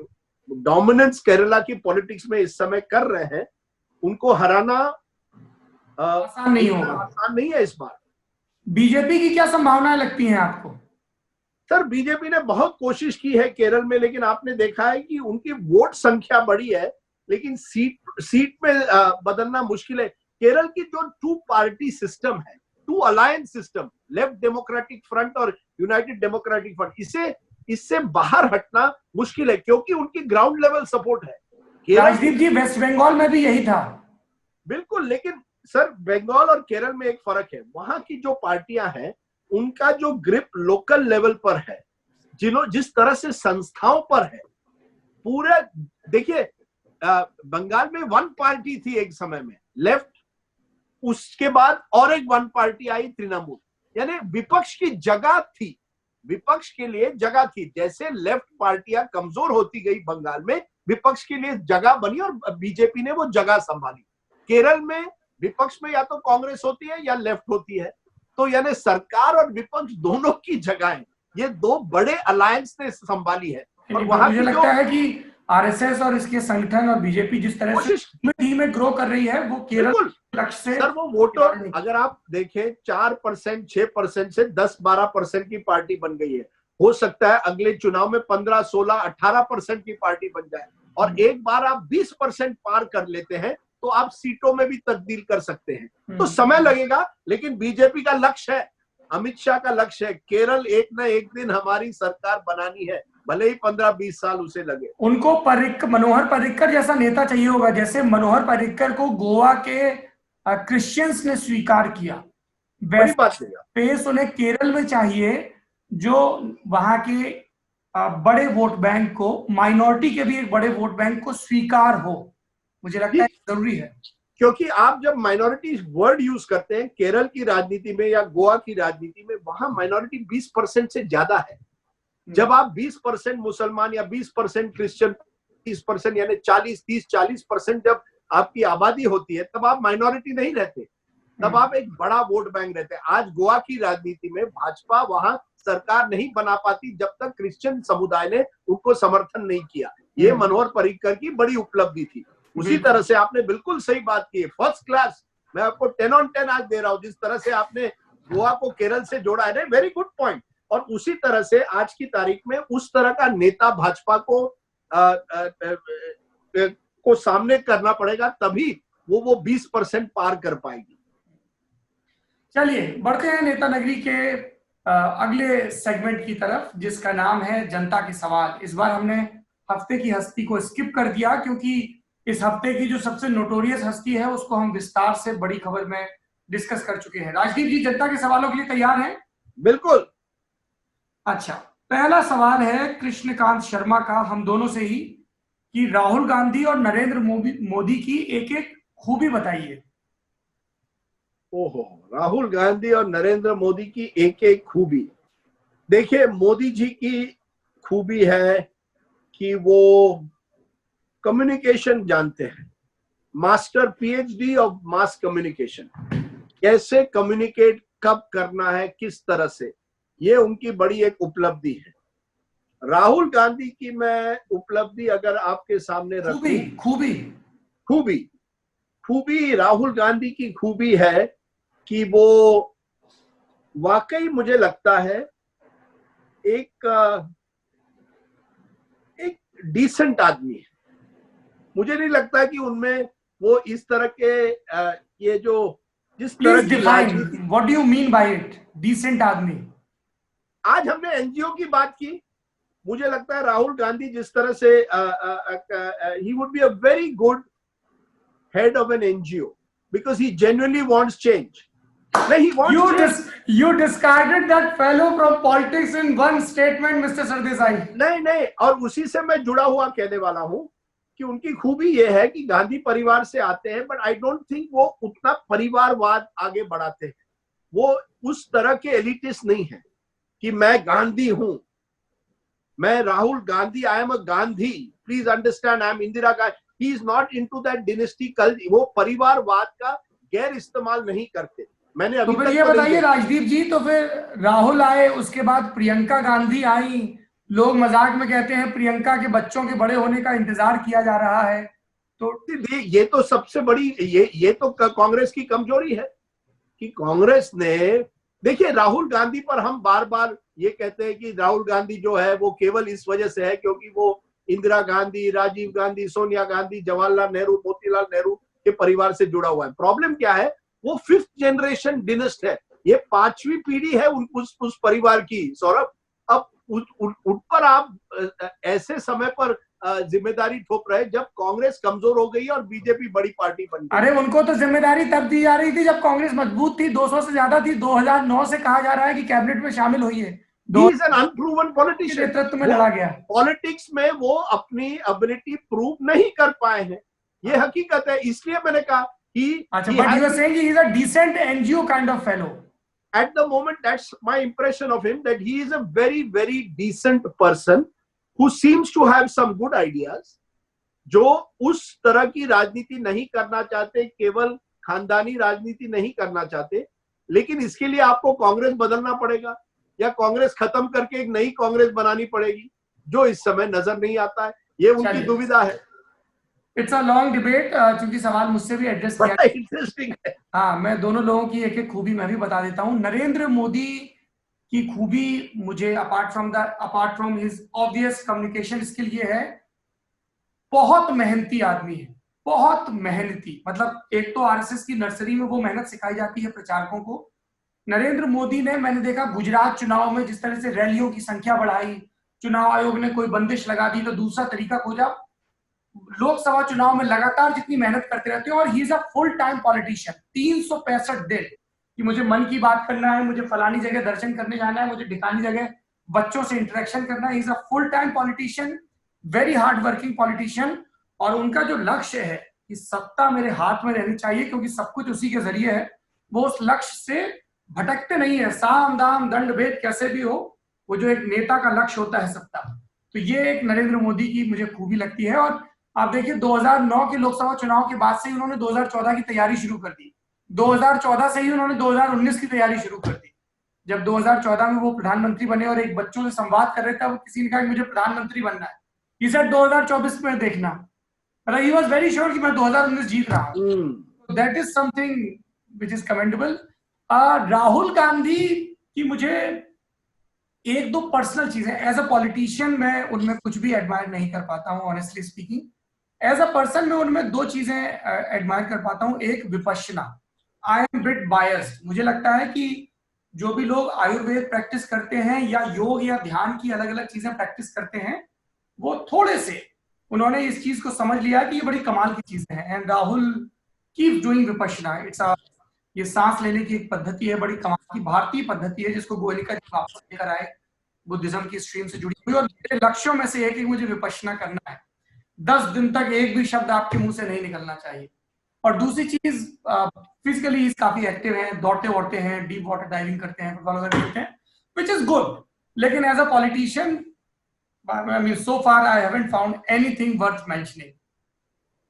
डोमिनेंस केरला की पॉलिटिक्स में इस समय कर रहे हैं, उनको हराना आसान नहीं होगा, आसान नहीं है इस बार। बीजेपी की क्या संभावनाएं लगती हैं आपको? सर बीजेपी ने बहुत कोशिश की है केरल में, लेकिन आपने देखा है कि उनकी वोट संख्या बढ़ी है, लेकिन सीट में बदलना मुश्किल है। केरल की जो 2 पार्टी सिस्टम है, 2 alliance system, left democratic front और यूनाइटेड डेमोक्रेटिक फ्रंट, इससे बाहर हटना मुश्किल है क्योंकि उनकी ग्राउंड लेवल सपोर्ट है। राजदीप जी, वेस्ट बंगाल में भी यही था। बिल्कुल, लेकिन सर बंगाल और केरल में एक फर्क है, वहां की जो पार्टियां हैं उनका जो ग्रिप लोकल लेवल पर है, जिस तरह से संस्थाओं पर है पूरे। देखिए बंगाल में 1 पार्टी थी एक समय में, लेफ्ट, उसके बाद और एक 1 पार्टी आई, तृणमूल, यानी विपक्ष की जगह थी, विपक्ष के लिए जगह थी। जैसे लेफ्ट पार्टियां कमजोर होती गई बंगाल में, विपक्ष के लिए जगह बनी और बीजेपी ने वो जगह संभाली। केरल में विपक्ष में या तो कांग्रेस होती है या लेफ्ट होती है, तो यानी सरकार और विपक्ष दोनों की जगहें ये 2 बड़े अलायंस ने संभाली है। और वहां मुझे लगता है कि आरएसएस और इसके संगठन और बीजेपी जिस तरह से धीमे ग्रो कर रही है, वो केरल लक्ष्य से, सर वो वोटर अगर आप देखें 4%, 6% से 10-12% की पार्टी बन गई है। हो सकता है अगले चुनाव में 15, 16, 18% की पार्टी बन जाए, और एक बार आप 20% पार कर लेते हैं तो आप सीटों में भी तब्दील कर सकते हैं। तो समय लगेगा, लेकिन बीजेपी का लक्ष्य है, अमित शाह का लक्ष्य है, केरल एक न एक दिन हमारी सरकार बनानी है, भले ही 15-20 साल उसे लगे। उनको मनोहर पर्रिकर जैसा नेता चाहिए होगा, जैसे मनोहर पर्रिकर को गोवा के क्रिश्चियंस ने स्वीकार किया, वैसे पेस उन्हें केरल में चाहिए, जो वहां के बड़े वोट बैंक को, माइनॉरिटी के भी एक बड़े वोट बैंक को स्वीकार हो। मुझे लगता है जरूरी है, क्योंकि आप जब माइनॉरिटी वर्ड यूज करते हैं केरल की राजनीति में या गोवा की राजनीति में, वहां माइनॉरिटी 20% से ज्यादा है। जब आप 20% मुसलमान या 20% क्रिश्चियन, 30% यानी 40% जब आपकी आबादी होती है, तब आप माइनॉरिटी नहीं रहते, तब आप एक बड़ा वोट बैंक रहते हैं। आज गोवा की राजनीति में भाजपा वहां सरकार नहीं बना पाती जब तक क्रिश्चियन समुदाय ने उनको समर्थन नहीं किया। ये मनोहर पर्रिकर की बड़ी उपलब्धि थी। उसी तरह से आपने बिल्कुल सही बात की है, फर्स्ट क्लास। मैं आपको 10 on 10 आज दे रहा हूं, जिस तरह से आपने गोवा को केरल से जोड़ा है, वेरी गुड पॉइंट। और उसी तरह से आज की तारीख में उस तरह का नेता भाजपा को सामने करना पड़ेगा, तभी वो 20% पार कर पाएगी। चलिए बढ़ते हैं नेता नगरी के अगले सेगमेंट की तरफ, जिसका नाम है जनता के सवाल। इस बार हमने हफ्ते की हस्ती को स्किप कर दिया, क्योंकि इस हफ्ते की जो सबसे नोटोरियस हस्ती है उसको हम विस्तार से बड़ी खबर में डिस्कस कर चुके हैं। राजदीप जी, जनता के सवालों के लिए तैयार हैं? बिल्कुल। अच्छा, पहला सवाल है कृष्णकांत शर्मा का, हम दोनों से ही, कि राहुल गांधी और नरेंद्र मोदी की एक एक खूबी बताइए। ओहो, राहुल गांधी और नरेंद्र मोदी की एक एक खूबी। देखिए, मोदी जी की खूबी है कि वो कम्युनिकेशन जानते हैं, master PhD of mass communication. कैसे कम्युनिकेट कब करना है, किस तरह से, ये उनकी बड़ी एक उपलब्धि है। राहुल गांधी की मैं उपलब्धि अगर आपके सामने रखूं, खूबी राहुल गांधी की खूबी है कि वो वाकई मुझे लगता है एक डिसेंट आदमी है। मुझे नहीं लगता कि उनमें वो इस तरह के ये जो जिस तरह की राजनीति, what do you mean by it decent आदमी? आज हमने एनजीओ की बात की, मुझे लगता है राहुल गांधी जिस तरह से he would be a very good head of an NGO because he genuinely wants change. You discarded that fellow from politics in one statement, Mr. Sardesai. नहीं, और उसी से मैं जुड़ा हुआ कहने वाला हूं कि उनकी खूबी यह है कि गांधी परिवार से आते हैं, बट आई डोंट थिंक वो उतना परिवारवाद आगे बढ़ाते हैं। वो उस तरह के एलिटिस्ट नहीं है कि मैं गांधी हूं, मैं Rahul Gandhi, I am a Gandhi, please understand, I am Indira Gandhi. He is not into that dynasty culture. वो परिवारवाद का गैर इस्तेमाल नहीं करते। मैंने अभी तो फिर ये बताइए राजदीप जी, तो फिर राहुल आए, उसके बाद प्रियंका गांधी आई, लोग मजाक में कहते हैं प्रियंका के बच्चों के बड़े होने का इंतजार किया जा रहा है। तो ये तो सबसे बड़ी ये तो कांग्रेस की कमजोरी है कि कांग्रेस ने, देखिए राहुल गांधी पर हम बार बार ये कहते हैं कि राहुल गांधी जो है वो केवल इस वजह से है क्योंकि वो इंदिरा गांधी, राजीव गांधी, सोनिया गांधी, जवाहरलाल नेहरू, मोतीलाल नेहरू के परिवार से जुड़ा हुआ है। प्रॉब्लम क्या है, वो 5th जनरेशन डिनेस्ट है, ये 5वीं पीढ़ी है उस परिवार की। सौरभ, अब उन पर आप ऐसे समय पर जिम्मेदारी थोप रहे जब कांग्रेस कमजोर हो गई और बीजेपी बड़ी पार्टी बन गई। अरे उनको तो जिम्मेदारी तब दी जा रही थी जब कांग्रेस मजबूत थी, 200 से ज्यादा थी। 2009 से कहा जा रहा है कि कैबिनेट में शामिल हुई है। He is an unproven politician. नेतृत्व में लड़ा गया। पॉलिटिक्स में वो अपनी एबिलिटी प्रूव नहीं कर पाए हैं, ये हकीकत है। इसलिए मैंने कहा कि अच्छा, but you are saying he is a decent NGO kind of fellow. At the moment, that's my impression of him, that he is a very, very decent person who seems to have some good ideas, जो उस तरह की राजनीति नहीं करना चाहते, केवल खानदानी राजनीति नहीं करना चाहते। लेकिन इसके लिए आपको कांग्रेस बदलना पड़ेगा या कांग्रेस खत्म करके एक नई कांग्रेस बनानी पड़ेगी, जो इस समय नजर नहीं आता है। ये उनकी दुविधा है। इट्स अ लॉन्ग डिबेट, क्योंकि सवाल मुझसे भी एड्रेस किया, इंटरेस्टिंग है। हाँ, मैं दोनों लोगों की एक एक खूबी मैं भी बता देता हूँ। नरेंद्र मोदी की खूबी मुझे apart from his obvious communication skill ये है, बहुत मेहनती आदमी है, बहुत मेहनती। मतलब एक तो आरएसएस की नर्सरी में वो मेहनत सिखाई जाती है प्रचारकों को। नरेंद्र मोदी ने, मैंने देखा गुजरात चुनाव में जिस तरह से रैलियों की संख्या बढ़ाई, चुनाव आयोग ने कोई बंदिश लगा दी तो दूसरा तरीका खोजा। लोकसभा चुनाव में लगातार जितनी मेहनत करते रहते हैं, और he is a full time politician. 365 दिन कि मुझे मन की बात करना है, मुझे फलानी जगह दर्शन करने जाना है, मुझे ढिकानी जगह बच्चों से इंटरेक्शन करना। Is a full time politician, very hard working politician, और उनका जो लक्ष्य है कि सत्ता मेरे हाथ में रहनी चाहिए क्योंकि सब कुछ उसी के जरिए है, वो उस लक्ष्य से भटकते नहीं है। साम दाम दंड भेद कैसे भी हो, वो जो एक नेता का लक्ष्य होता है सत्ता, तो ये एक नरेंद्र मोदी की मुझे खूबी लगती है। और आप देखिए 2009 के लोकसभा चुनाव के बाद से ही उन्होंने 2014 की तैयारी शुरू कर दी, 2014 से ही उन्होंने 2019 की तैयारी शुरू कर दी। जब 2014 में वो प्रधानमंत्री बने और एक बच्चों से संवाद कर रहे थे, वो किसी ने कहा कि मुझे प्रधानमंत्री बनना है, ये सर 2024 में देखना, ही वॉज वेरी श्योर कि मैं 2019 जीत रहा हूं। That is something which is commendable. Rahul Gandhi की मुझे एक दो पर्सनल चीजें, एज अ पॉलिटिशियन मैं उनमें कुछ भी एडमायर नहीं कर पाता हूं, honestly speaking. As a person मैं उनमें दो चीजें एडमायर कर पाता हूं। एक, Vipassana. I am bit biased. मुझे लगता है कि जो भी लोग आयुर्वेद प्रैक्टिस करते हैं या योग या ध्यान की अलग अलग चीजें प्रैक्टिस करते हैं, वो थोड़े से उन्होंने इस चीज को समझ लिया कि ये बड़ी कमाल की चीजें हैं। And Rahul keep doing Vipassana. It's ये सांस लेने की एक पद्धति है, बड़ी कमाल की भारतीय पद्धति है, जिसको गोयलिका जी वापस लेकर आए, बुद्धिज्म की स्ट्रीम से जुड़ी हुई। और मेरे लक्ष्यों में से एक है कि मुझे विपश्यना करना है, 10 दिन तक एक भी शब्द आपके मुंह से नहीं निकलना चाहिए। और दूसरी चीज, फिजिकली काफी एक्टिव हैं, दौड़ते वौड़ते हैं, डीप वाटर डाइविंग करते हैं, फुटबॉल वगैरह खेलते हैं, विच इज गुड। लेकिन as a politician, I mean, so far I haven't found anything worth mentioning.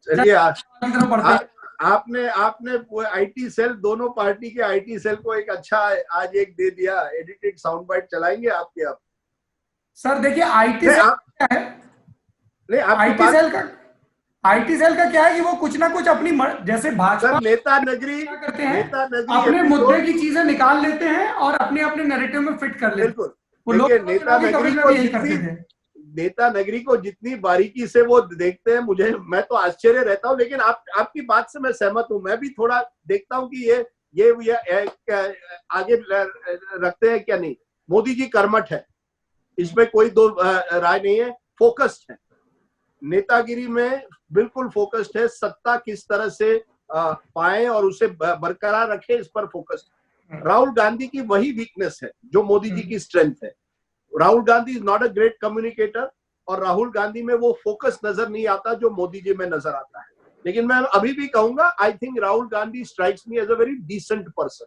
चलिए, आपने वो आईटी सेल, दोनों पार्टी के आईटी सेल को एक अच्छा आज एक दे दिया, एडिटेड साउंड बाइट चलाएंगे आपके आप? सर देखिए, आईटी सेल क्या है? नहीं, आईटी सेल का क्या है कि वो कुछ ना कुछ अपनी जैसे भाजपा नेता नगरी करते हैं, अपने मुद्दे की चीजें निकाल लेते हैं और अपने अपने नैरेटिव में फिट कर लेते हैं। बिल्कुल। नेता नगरी को जितनी बारीकी से वो देखते हैं, मैं तो आश्चर्य रहता हूं। लेकिन आपकी बात से मैं सहमत हूं। मैं भी थोड़ा देखता हूं कि ये आगे रखते हैं क्या नहीं। मोदी जी कर्मठ है, इसमें कोई दो राय नहीं है। फोकस्ड है, नेतागिरी में बिल्कुल फोकस्ड है। सत्ता किस तरह से पाए और उसे बरकरार रखे, इस पर फोकस्ड। राहुल गांधी की वही वीकनेस है जो मोदी जी की स्ट्रेंथ है। Rahul Gandhi is not a great communicator, और राहुल गांधी में वो फोकस नजर नहीं आता जो मोदी जी में नजर आता है। लेकिन मैं अभी भी कहूंगा, I think Rahul Gandhi strikes me as a very decent person.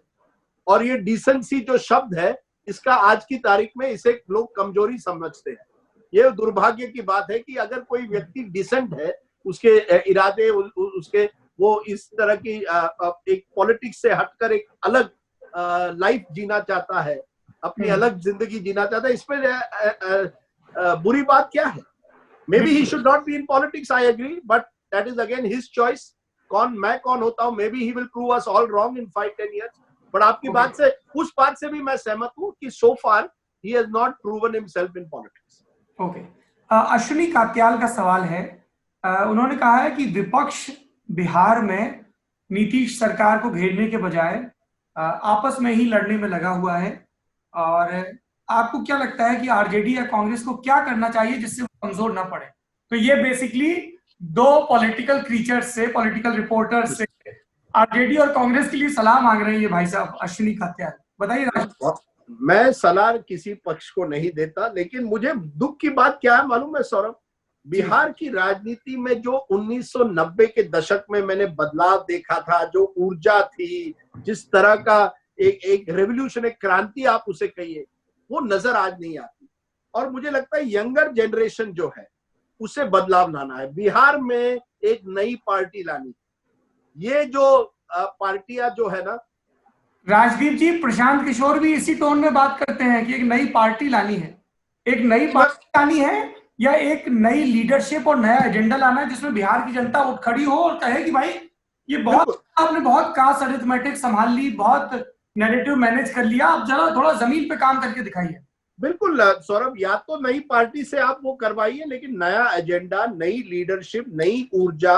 और ये डिसेंसी जो शब्द है, इसका आज की तारीख में इसे लोग कमजोरी समझते हैं। ये दुर्भाग्य की बात है कि अगर कोई व्यक्ति डिसेंट है, उसके इरादे, उसके वो इस तरह की एक पॉलिटिक्स से हटकर एक अलग लाइफ जीना चाहता है, अपनी अलग जिंदगी जीना चाहता है, इसमें बुरी बात क्या है? Maybe he should not be in politics, I agree, but that is again his choice. मैं कौन होता हूं? Maybe he will prove us all wrong in 5-10 years। But आपकी बात से, उस बात से भी मैं सहमत हूं कि so far he has not proven himself in politics. Okay, Ashwini Katyal का सवाल है। उन्होंने कहा है कि विपक्ष बिहार में नीतीश सरकार को घेरने के बजाय आपस में ही लड़ने में लगा हुआ है, और आपको क्या लगता है कि आरजेडी या कांग्रेस को क्या करना चाहिए जिससे वो कमजोर ना पड़े? तो ये बेसिकली दो पॉलिटिकल क्रीचर्स से, पॉलिटिकल रिपोर्टर्स से आरजेडी और कांग्रेस के लिए सलाह मांग रहे हैं ये भाई साहब, अश्विनी कात्याल। बताइए। मैं सलाह किसी पक्ष को नहीं देता, लेकिन मुझे दुख की बात क्या है मालूम है सौरभ? बिहार की राजनीति में जो 1990 के दशक में मैंने बदलाव देखा था, जो ऊर्जा थी, जिस तरह का एक रेवोल्यूशन, एक क्रांति आप उसे कहिए, वो नजर आज नहीं आती। और मुझे लगता है यंगर जनरेशन जो है उसे बदलाव लाना है। बिहार में एक नई पार्टी लानी। ये जो पार्टियां जो है ना, राजदीप जी, प्रशांत किशोर भी इसी टोन में बात करते हैं कि एक नई पार्टी लानी है। एक नई पार्टी लानी है या एक नई लीडरशिप और नया एजेंडा लाना है जिसमें बिहार की जनता उठ खड़ी हो और कहे कि भाई ये बहुत, आपने बहुत कास्ट अरिथमेटिक संभाल ली, बहुत नैरेटिव मैनेज कर लिया, आप जरा थोड़ा जमीन पे काम करके दिखाइए। बिल्कुल सौरभ, या तो नई पार्टी से आप वो करवाइए, लेकिन नया एजेंडा, नई लीडरशिप, नई ऊर्जा,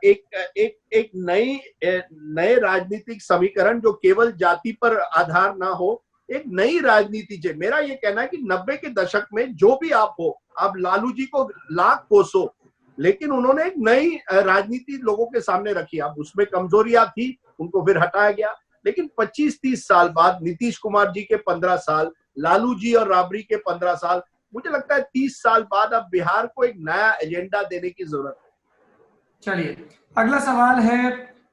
एक नए राजनीतिक समीकरण जो केवल जाति पर आधार ना हो, एक नई राजनीति चाहिए। मेरा ये कहना है कि 90 के दशक में जो भी आप हो, आप लालू जी को लाख कोसो, लेकिन उन्होंने एक नई राजनीति लोगों के सामने रखी। अब उसमें कमजोरियां थी, उनको फिर हटाया गया। लेकिन 25-30 साल बाद, नीतीश कुमार जी के 15 साल, लालू जी और राबड़ी के 15 साल, मुझे लगता है 30 साल बाद अब बिहार को एक नया एजेंडा देने की जरूरत है। चलिए, अगला सवाल है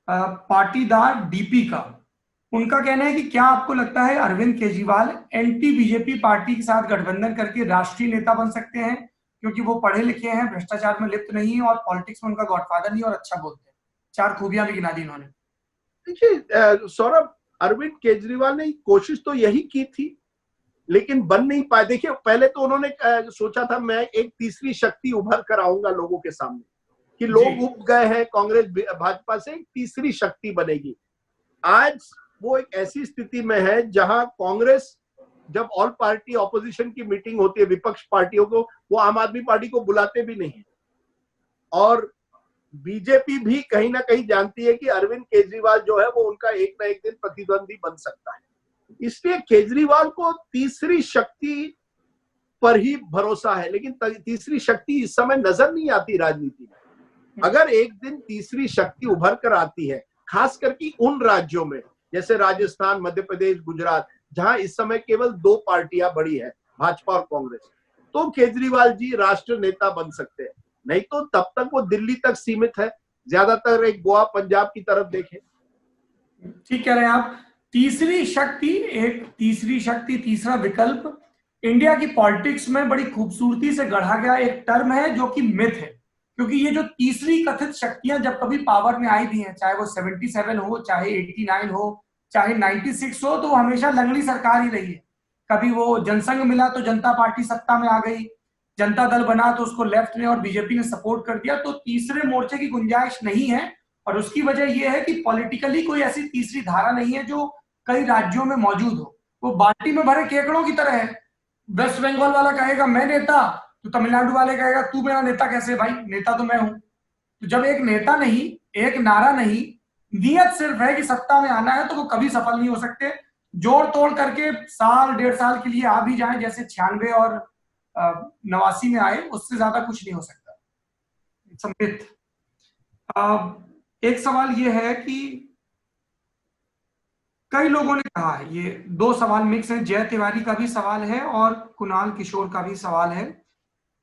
पाटीदार डीपी का। उनका कहना है कि क्या आपको लगता है Arvind Kejriwal anti BJP party के साथ गठबंधन करके राष्ट्रीय नेता बन सकते हैं, क्योंकि वो पढ़े लिखे हैं, भ्रष्टाचार में लिप्त नहीं है और पॉलिटिक्स में उनका गॉडफादर नहीं और अच्छा बोलते हैं। 4 खूबियां भी गिना दी इन्होंने। देखिए सौरभ, अरविंद केजरीवाल ने कोशिश तो यही की थी लेकिन बन नहीं पाए। देखिए, पहले तो उन्होंने सोचा था मैं एक तीसरी शक्ति उभर कर आऊंगा लोगों के सामने, कि लोग उब गए हैं कांग्रेस भाजपा से, एक तीसरी शक्ति बनेगी। आज वो एक ऐसी स्थिति में है जहां कांग्रेस, जब ऑल पार्टी ऑपोजिशन की मीटिंग होती है विपक्ष पार्टियों को, वो आम आदमी पार्टी को बुलाते भी नहीं है। और बीजेपी भी कहीं ना कहीं जानती है कि अरविंद केजरीवाल जो है वो उनका एक ना एक दिन प्रतिद्वंदी बन सकता है। इसलिए केजरीवाल को तीसरी शक्ति पर ही भरोसा है, लेकिन तीसरी शक्ति इस समय नजर नहीं आती राजनीति में। अगर एक दिन तीसरी शक्ति उभर कर आती है, खास करके उन राज्यों में जैसे राजस्थान, मध्य प्रदेश, गुजरात, जहां इस समय केवल 2 पार्टियां बड़ी है, भाजपा और कांग्रेस, तो केजरीवाल जी राष्ट्र नेता बन सकते हैं। नहीं तो तब तक वो दिल्ली तक सीमित है, ज्यादातर एक गोवा पंजाब की तरफ देखें। ठीक कह रहे हैं आप। तीसरी शक्ति, तीसरा विकल्प इंडिया की पॉलिटिक्स में बड़ी खूबसूरती से गढ़ा गया एक टर्म है जो कि मिथ है, क्योंकि ये जो तीसरी कथित शक्तियां जब कभी पावर में आई भी हैं, चाहे वो 77 हो, चाहे 89 हो, चाहे 96 हो, तो वो हमेशा लंगड़ी सरकार ही रही है। कभी वो जनसंघ मिला तो जनता पार्टी सत्ता में आ गई, जनता दल बना तो उसको लेफ्ट ने और बीजेपी ने सपोर्ट कर दिया। तो तीसरे मोर्चे की गुंजाइश नहीं है, और उसकी वजह यह है कि पॉलिटिकली कोई ऐसी तीसरी धारा नहीं है जो कई राज्यों में मौजूद हो। वो बाल्टी में भरे केकड़ों की तरह है। वेस्ट बंगाल वाला कहेगा मैं नेता, तो तमिलनाडु वाले कहेगा तू मेरा नेता कैसे भाई, नेता तो मैं हूं। तो जब एक नेता नहीं, एक नारा नहीं, नियत सिर्फ है कि सत्ता में आना है, तो वो कभी सफल नहीं हो सकते। जोड़ तोड़ करके साल 1.5 साल के लिए आ भी जाए, जैसे 96 और 89 में आए, उससे ज्यादा कुछ नहीं हो सकता। एक सवाल ये है कि कई लोगों ने कहा है, ये 2 सवाल मिक्स हैं, जय तिवारी का भी सवाल है और कुणाल किशोर का भी सवाल है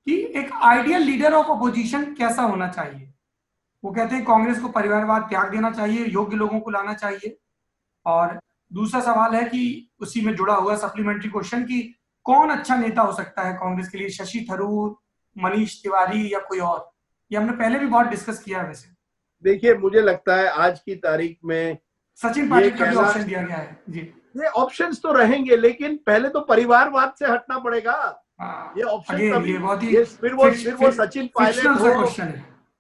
कि एक आइडियल लीडर ऑफ अपोजिशन कैसा होना चाहिए। वो कहते हैं कांग्रेस को परिवारवाद त्याग देना चाहिए, योग्य लोगों को लाना चाहिए। और दूसरा सवाल है कि उसी में जुड़ा हुआ सप्लीमेंट्री क्वेश्चन कि कौन अच्छा नेता हो सकता है कांग्रेस के लिए, शशि थरूर, मनीष तिवारी या कोई और। ये हमने पहले भी बहुत डिस्कस किया है। वैसे देखिए, मुझे लगता है आज की तारीख में सचिन पायलट का भी ऑप्शन दिया गया है जी। ये ऑप्शंस तो रहेंगे, लेकिन पहले तो परिवारवाद से हटना पड़ेगा। ये ऑप्शन फिर वो सचिन पायलट हो,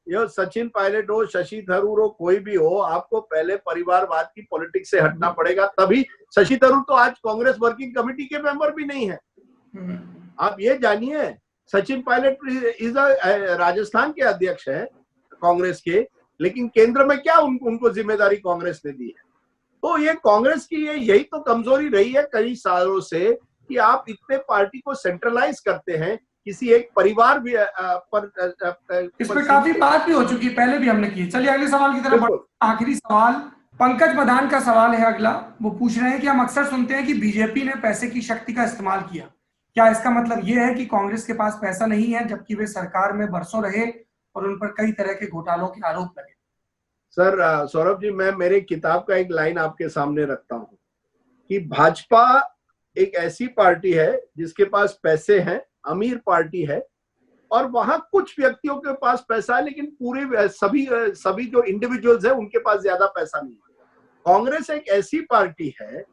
ये सचिन पायलट हो, शशि थरूर हो, कोई भी हो, आपको पहले परिवारवाद की पॉलिटिक्स से हटना पड़ेगा। तभी शशि थरूर तो आज कांग्रेस वर्किंग कमेटी के मेंबर भी नहीं है। आप ये जानिए, सचिन पायलट राजस्थान के अध्यक्ष है कांग्रेस के, लेकिन केंद्र में क्या उनको जिम्मेदारी कांग्रेस ने दी है। तो ये कांग्रेस की यही तो कमजोरी रही है कई सालों से, कि आप इतने पार्टी को सेंट्रलाइज करते हैं किसी एक परिवार भी पर। इसमें काफी बात भी हो चुकी है, पहले भी हमने की। चलिए अगले सवाल की तरफ। आखिरी सवाल पंकज मदान का सवाल है अगला। वो पूछ रहे हैं कि हम अक्सर सुनते हैं कि बीजेपी ने पैसे की शक्ति का इस्तेमाल किया, क्या इसका मतलब ये है कि कांग्रेस के पास पैसा नहीं है, जबकि वे सरकार में बरसों रहे और उन पर कई तरह के घोटालों के आरोप लगे। सर सौरभ जी, मैं मेरे किताब का एक लाइन आपके सामने रखता हूं कि भाजपा एक ऐसी पार्टी है जिसके पास पैसे हैं, अमीर पार्टी है, और वहां कुछ व्यक्तियों के पास पैसा है, लेकिन पूरे सभी जो इंडिविजुअल्स हैं उनके पास ज्यादा पैसा नहीं है। कांग्रेस एक ऐसी पार्टी है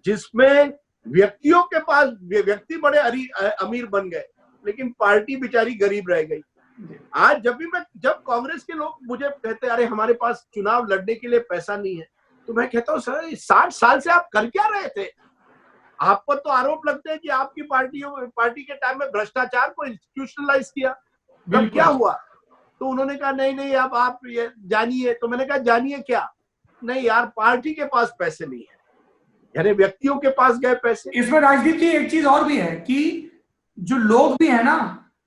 जिसमें व्यक्तियों के पास व्यक्ति बड़े अमीर बन गए, लेकिन पार्टी बेचारी गरीब रह गई। आज जब कांग्रेस के लोग मुझे कहते हैं अरे हमारे पास चुनाव लड़ने के लिए पैसा नहीं है, तो मैं कहता हूँ सर 60 साल से आप कर क्या रहे थे। आप पर तो आरोप लगते हैं कि आपकी पार्टी के टाइम में भ्रष्टाचार को इंस्टीट्यूशनलाइज किया, तब क्या हुआ। तो उन्होंने कहा नहीं अब आप ये जानिए। तो मैंने कहा जानिए क्या। नहीं यार, पार्टी के पास पैसे नहीं है, यानी व्यक्तियों के पास गए पैसे। इसमें राजनीति एक चीज और भी है कि जो लोग भी है ना,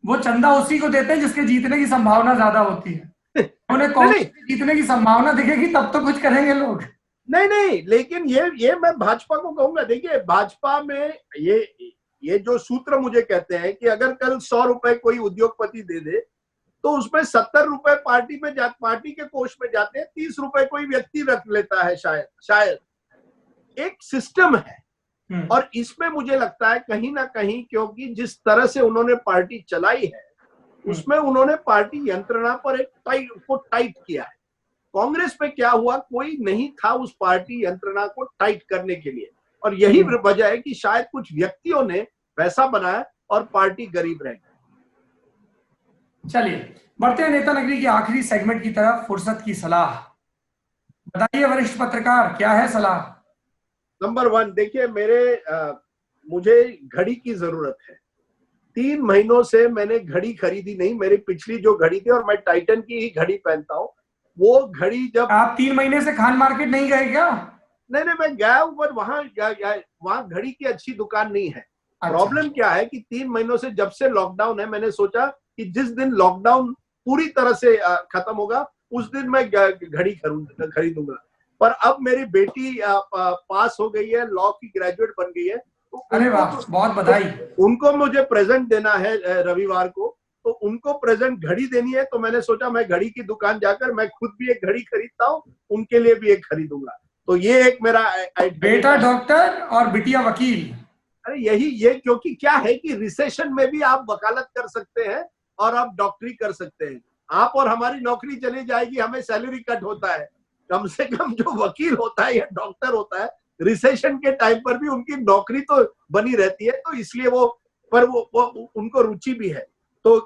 वो चंदा उसी को देते हैं जिसके जीतने की संभावना ज्यादा होती है। उन्हें कांग्रेस जीतने की संभावना दिखेगी तब तो कुछ करेंगे लोग। नहीं, लेकिन ये मैं भाजपा को कहूंगा। देखिए, भाजपा में ये ये जो सूत्र मुझे कहते हैं कि अगर कल 100 रुपए कोई उद्योगपति दे दे तो उसमें 70 रुपए पार्टी के कोष में जाते हैं, 30 रुपए कोई व्यक्ति रख लेता है, शायद एक सिस्टम है। और इसमें मुझे लगता है कहीं ना कहीं, क्योंकि जिस तरह से उन्होंने पार्टी चलाई है उसमें उन्होंने पार्टी यंत्रणा पर एक टाइट किया है। कांग्रेस में क्या हुआ, कोई नहीं था उस पार्टी यंत्रणा को टाइट करने के लिए, और यही वजह है कि शायद कुछ व्यक्तियों ने पैसा बनाया और पार्टी गरीब रह गई। चलिए बढ़ते हैं नेता नगरी के आखिरी सेगमेंट की तरफ, फुर्सत की सलाह। बताइए वरिष्ठ पत्रकार, क्या है सलाह? नंबर 1, देखिए मुझे घड़ी की जरूरत है। 3 महीनों से मैंने घड़ी खरीदी नहीं, मेरी पिछली जो घड़ी थी, और मैं टाइटन की ही घड़ी पहनता हूँ, वो घड़ी जब आप 3 महीने से खान मार्केट नहीं गए क्या? नहीं, मैं गया हूँ, पर वहां घड़ी की अच्छी दुकान नहीं है। अच्छा। प्रॉब्लम क्या है कि 3 महीनों से, जब से लॉकडाउन है, मैंने सोचा कि जिस दिन लॉकडाउन पूरी तरह से खत्म होगा उस दिन मैं घड़ी खरीदूंगा। पर अब मेरी बेटी पास हो गई है, लॉ की ग्रेजुएट बन गई है, तो अरे वाह, बहुत बधाई। उनको मुझे प्रेजेंट देना है रविवार को, तो उनको प्रेजेंट घड़ी देनी है। तो मैंने सोचा मैं घड़ी की दुकान जाकर मैं खुद भी एक घड़ी खरीदता हूँ, उनके लिए भी एक खरीदूंगा। तो ये एक मेरा बेटा डॉक्टर और बिटिया वकील। अरे ये क्योंकि क्या है कि रिसेशन में भी आप वकालत कर सकते हैं और आप डॉक्टरी कर सकते हैं। आप और हमारी नौकरी चली जाएगी, हमें सैलरी कट होता है। कम से कम जो वकील होता है या डॉक्टर होता है, रिसेशन के टाइम पर भी उनकी नौकरी तो बनी रहती है, तो इसलिए वो उनको रुचि भी है। तो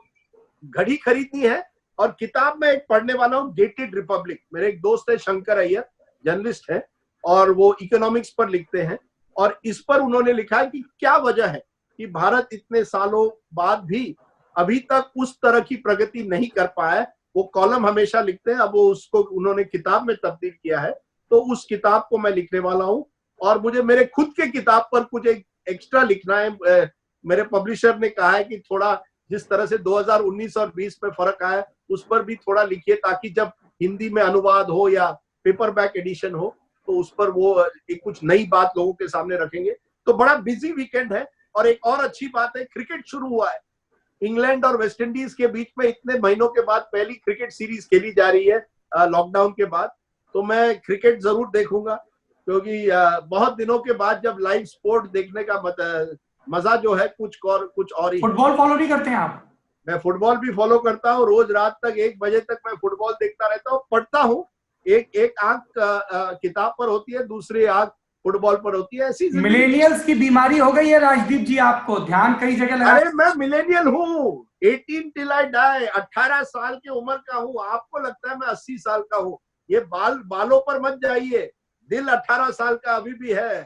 घड़ी खरीदनी है। और किताब में एक पढ़ने वाला हूँ, गेटेड रिपब्लिक। मेरे एक दोस्त है शंकर अय्यर, जर्नलिस्ट है, और वो इकोनॉमिक्स पर लिखते हैं, और इस पर उन्होंने लिखा है कि क्या वजह है कि भारत इतने सालों बाद भी अभी तक उस तरह की प्रगति नहीं कर पाया है। वो कॉलम हमेशा लिखते हैं, अब वो उसको उन्होंने किताब में तब्दील किया है, तो उस किताब को मैं लिखने वाला हूँ। और मुझे मेरे खुद के किताब पर कुछ एक एक्स्ट्रा लिखना है। मेरे पब्लिशर ने कहा है कि थोड़ा जिस तरह से 2019 और 20 में फर्क आया, उस पर भी थोड़ा लिखिए, ताकि जब हिंदी में अनुवाद हो या पेपर बैक एडिशन हो तो उस पर वो एक कुछ नई बात लोगों के सामने रखेंगे। तो बड़ा बिजी वीकेंड है। और एक और अच्छी बात है, क्रिकेट शुरू हुआ है। इंग्लैंड और वेस्ट इंडीज के बीच में इतने महीनों के बाद पहली क्रिकेट सीरीज खेली जा रही है लॉकडाउन के बाद। तो मैं क्रिकेट जरूर देखूंगा, क्योंकि बहुत दिनों के बाद जब लाइव स्पोर्ट देखने का मजा जो है कुछ और ही। फुटबॉल फॉलो नहीं करते हैं आप? मैं फुटबॉल भी फॉलो करता हूँ, रोज रात तक 1 बजे तक मैं फुटबॉल देखता रहता हूँ, पढ़ता हूँ। एक आंख किताब पर होती है, दूसरी आंख फुटबॉल पर होती है। ऐसी मिलेनियल्स की बीमारी हो गई है राजदीप जी, आपको ध्यान कई जगह लगा। अरे मैं मिलेनियल हूँ, 18 till I die, 18 साल की उम्र का हूँ। आपको लगता है मैं 80 साल का हूँ? ये बालों पर मत जाइए, दिल 18 साल का अभी भी है।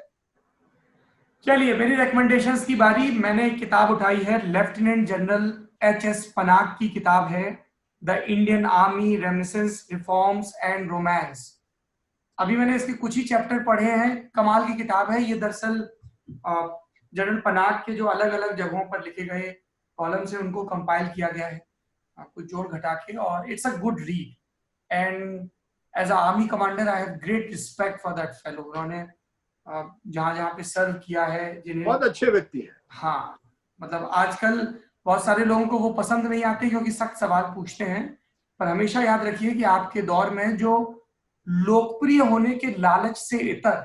चलिए मेरी रिकमेंडेशंस की बारी। मैंने एक किताब उठाई है, लेफ्टिनेंट जनरल HS पनाग की किताब है, the Indian army reminiscence, reforms and romance. अभी मैंने इसके कुछ ही चैप्टर पढ़े हैं, कमाल की किताब है ये। दरअसल जनरल पनाग के जो अलग अलग जगहों पर लिखे गए कॉलम से उनको कंपाइल किया गया है, कुछ जोड़ घटा के, और it's a good read. And as a army commander I have great respect for that fellow. उन्होंने जहां जहां पे सर्व किया है, जिन्हें बहुत अच्छे व्यक्ति है। हाँ, मतलब आजकल बहुत सारे लोगों को वो पसंद नहीं आते क्योंकि सख्त सवाल पूछते हैं, पर हमेशा याद रखिए कि आपके दौर में जो लोकप्रिय होने के लालच से इतर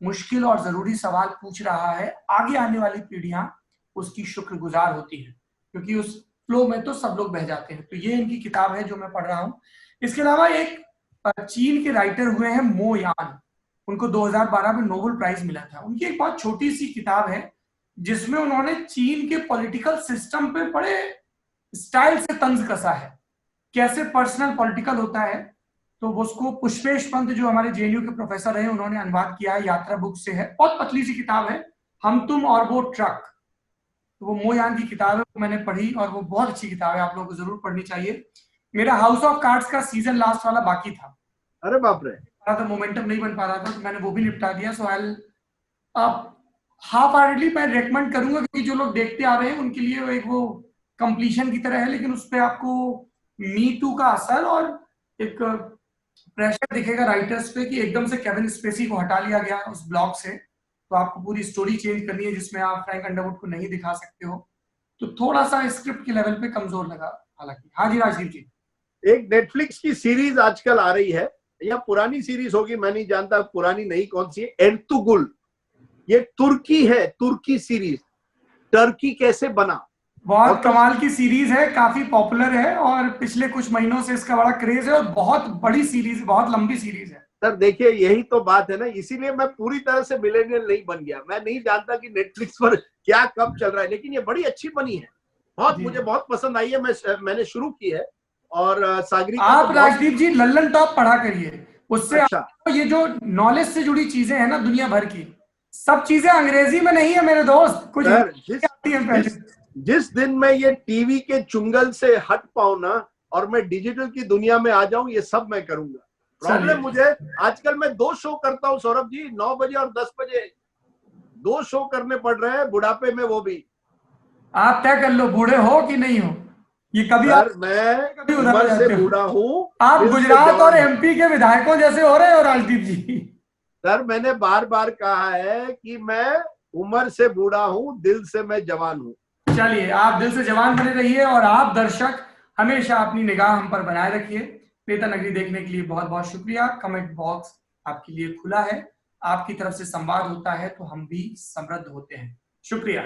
मुश्किल और जरूरी सवाल पूछ रहा है, आगे आने वाली पीढ़ियां उसकी शुक्रगुजार होती है, क्योंकि उस फ्लो में तो सब लोग बह जाते हैं। तो ये इनकी किताब है जो मैं पढ़ रहा हूँ। इसके अलावा एक चीन के राइटर हुए हैं मो यान, उनको 2012 में नोबेल प्राइज मिला था। उनकी एक बहुत छोटी सी किताब है जिसमें उन्होंने चीन के पॉलिटिकल सिस्टम पे बड़े स्टाइल से तंज कसा है, कैसे पर्सनल पॉलिटिकल होता है। तो उसको पुष्पेश पंत जो हमारे JNU के प्रोफेसर हैं उन्होंने अनुवाद किया है, यात्रा बुक से है, बहुत पतली सी किताब है, हम तुम और वो ट्रक। तो वो मो यान की किताब है, वो मैंने पढ़ी और वो बहुत अच्छी किताब है, आप लोगों को जरूर पढ़नी चाहिए। मेरा हाउस ऑफ कार्ड्स का सीजन लास्ट वाला बाकी था। अरे बाप रे। तो मोमेंटम नहीं बन पा रहा था, तो मैंने वो भी निपटा दिया। सो आई हाफ हार्टेडली मैं रेकमेंड करूंगा, क्योंकि जो लोग देखते आ रहे हैं उनके लिए एक वो कंप्लीशन की तरह है, लेकिन उस पर आपको मी टू का असर और एक प्रेशर दिखेगा राइटर्स पे कि एकदम से केविन स्पेसी को हटा लिया गया उस ब्लॉग से, तो आपको पूरी स्टोरी चेंज करनी है जिसमें आप फ्रैंक अंडरवुड को नहीं दिखा सकते हो, तो थोड़ा सा स्क्रिप्ट के लेवल पे कमजोर लगा हालांकि। हाँ जी राजीव जी। एक नेटफ्लिक्स की सीरीज आजकल आ रही है, या पुरानी सीरीज होगी मैं नहीं जानता, पुरानी नहीं कौन सी है, एर्तुगरुल, ये तुर्की है, तुर्की सीरीज, टर्की कैसे बना। बहुत कमाल की सीरीज है, काफी पॉपुलर है और पिछले कुछ महीनों से इसका बड़ा क्रेज है और बहुत बड़ी सीरीज, बहुत लंबी सीरीज है। सर देखिए यही तो बात है ना, इसीलिए मैं पूरी तरह से मिलेनियल नहीं बन गया, मैं नहीं जानता कि नेटफ्लिक्स पर क्या कब चल रहा है, लेकिन ये बड़ी अच्छी बनी है, बहुत मुझे बहुत पसंद आई है, मैंने शुरू की है। और सागरिका, आप राजदीप जी लल्लन टॉप पढ़ा करिए, उससे अच्छा। आपको ये जो नॉलेज से जुड़ी चीजें हैं ना दुनिया भर की, सब चीजें अंग्रेजी में नहीं है मेरे दोस्त, कुछ आती है पहले। जिस दिन मैं ये टीवी के चुंगल से हट पाऊं ना और मैं डिजिटल की दुनिया में आ जाऊं, ये सब मैं करूंगा। प्रॉब्लम मुझे आजकल, मैं 2 शो करता हूं सौरभ जी, 9 बजे और 10 बजे 2 शो करने पड़ रहे हैं बुढ़ापे में, वो भी। आप तय कर लो बूढ़े हो कि नहीं हो, ये कभी सर मैं कभी उम्र से बूढ़ा हूँ, आप गुजरात और एमपी के विधायकों जैसे हो रहे हो राजदीप जी। सर मैंने बार बार कहा है कि मैं उम्र से बूढ़ा हूँ, दिल से मैं जवान हूँ। चलिए आप दिल से जवान बने रहिए और आप दर्शक हमेशा अपनी निगाह हम पर बनाए रखिए। नेता नगरी देखने के लिए बहुत बहुत शुक्रिया। कमेंट बॉक्स आपके लिए खुला है, आपकी तरफ से संवाद होता है तो हम भी समृद्ध होते हैं। शुक्रिया।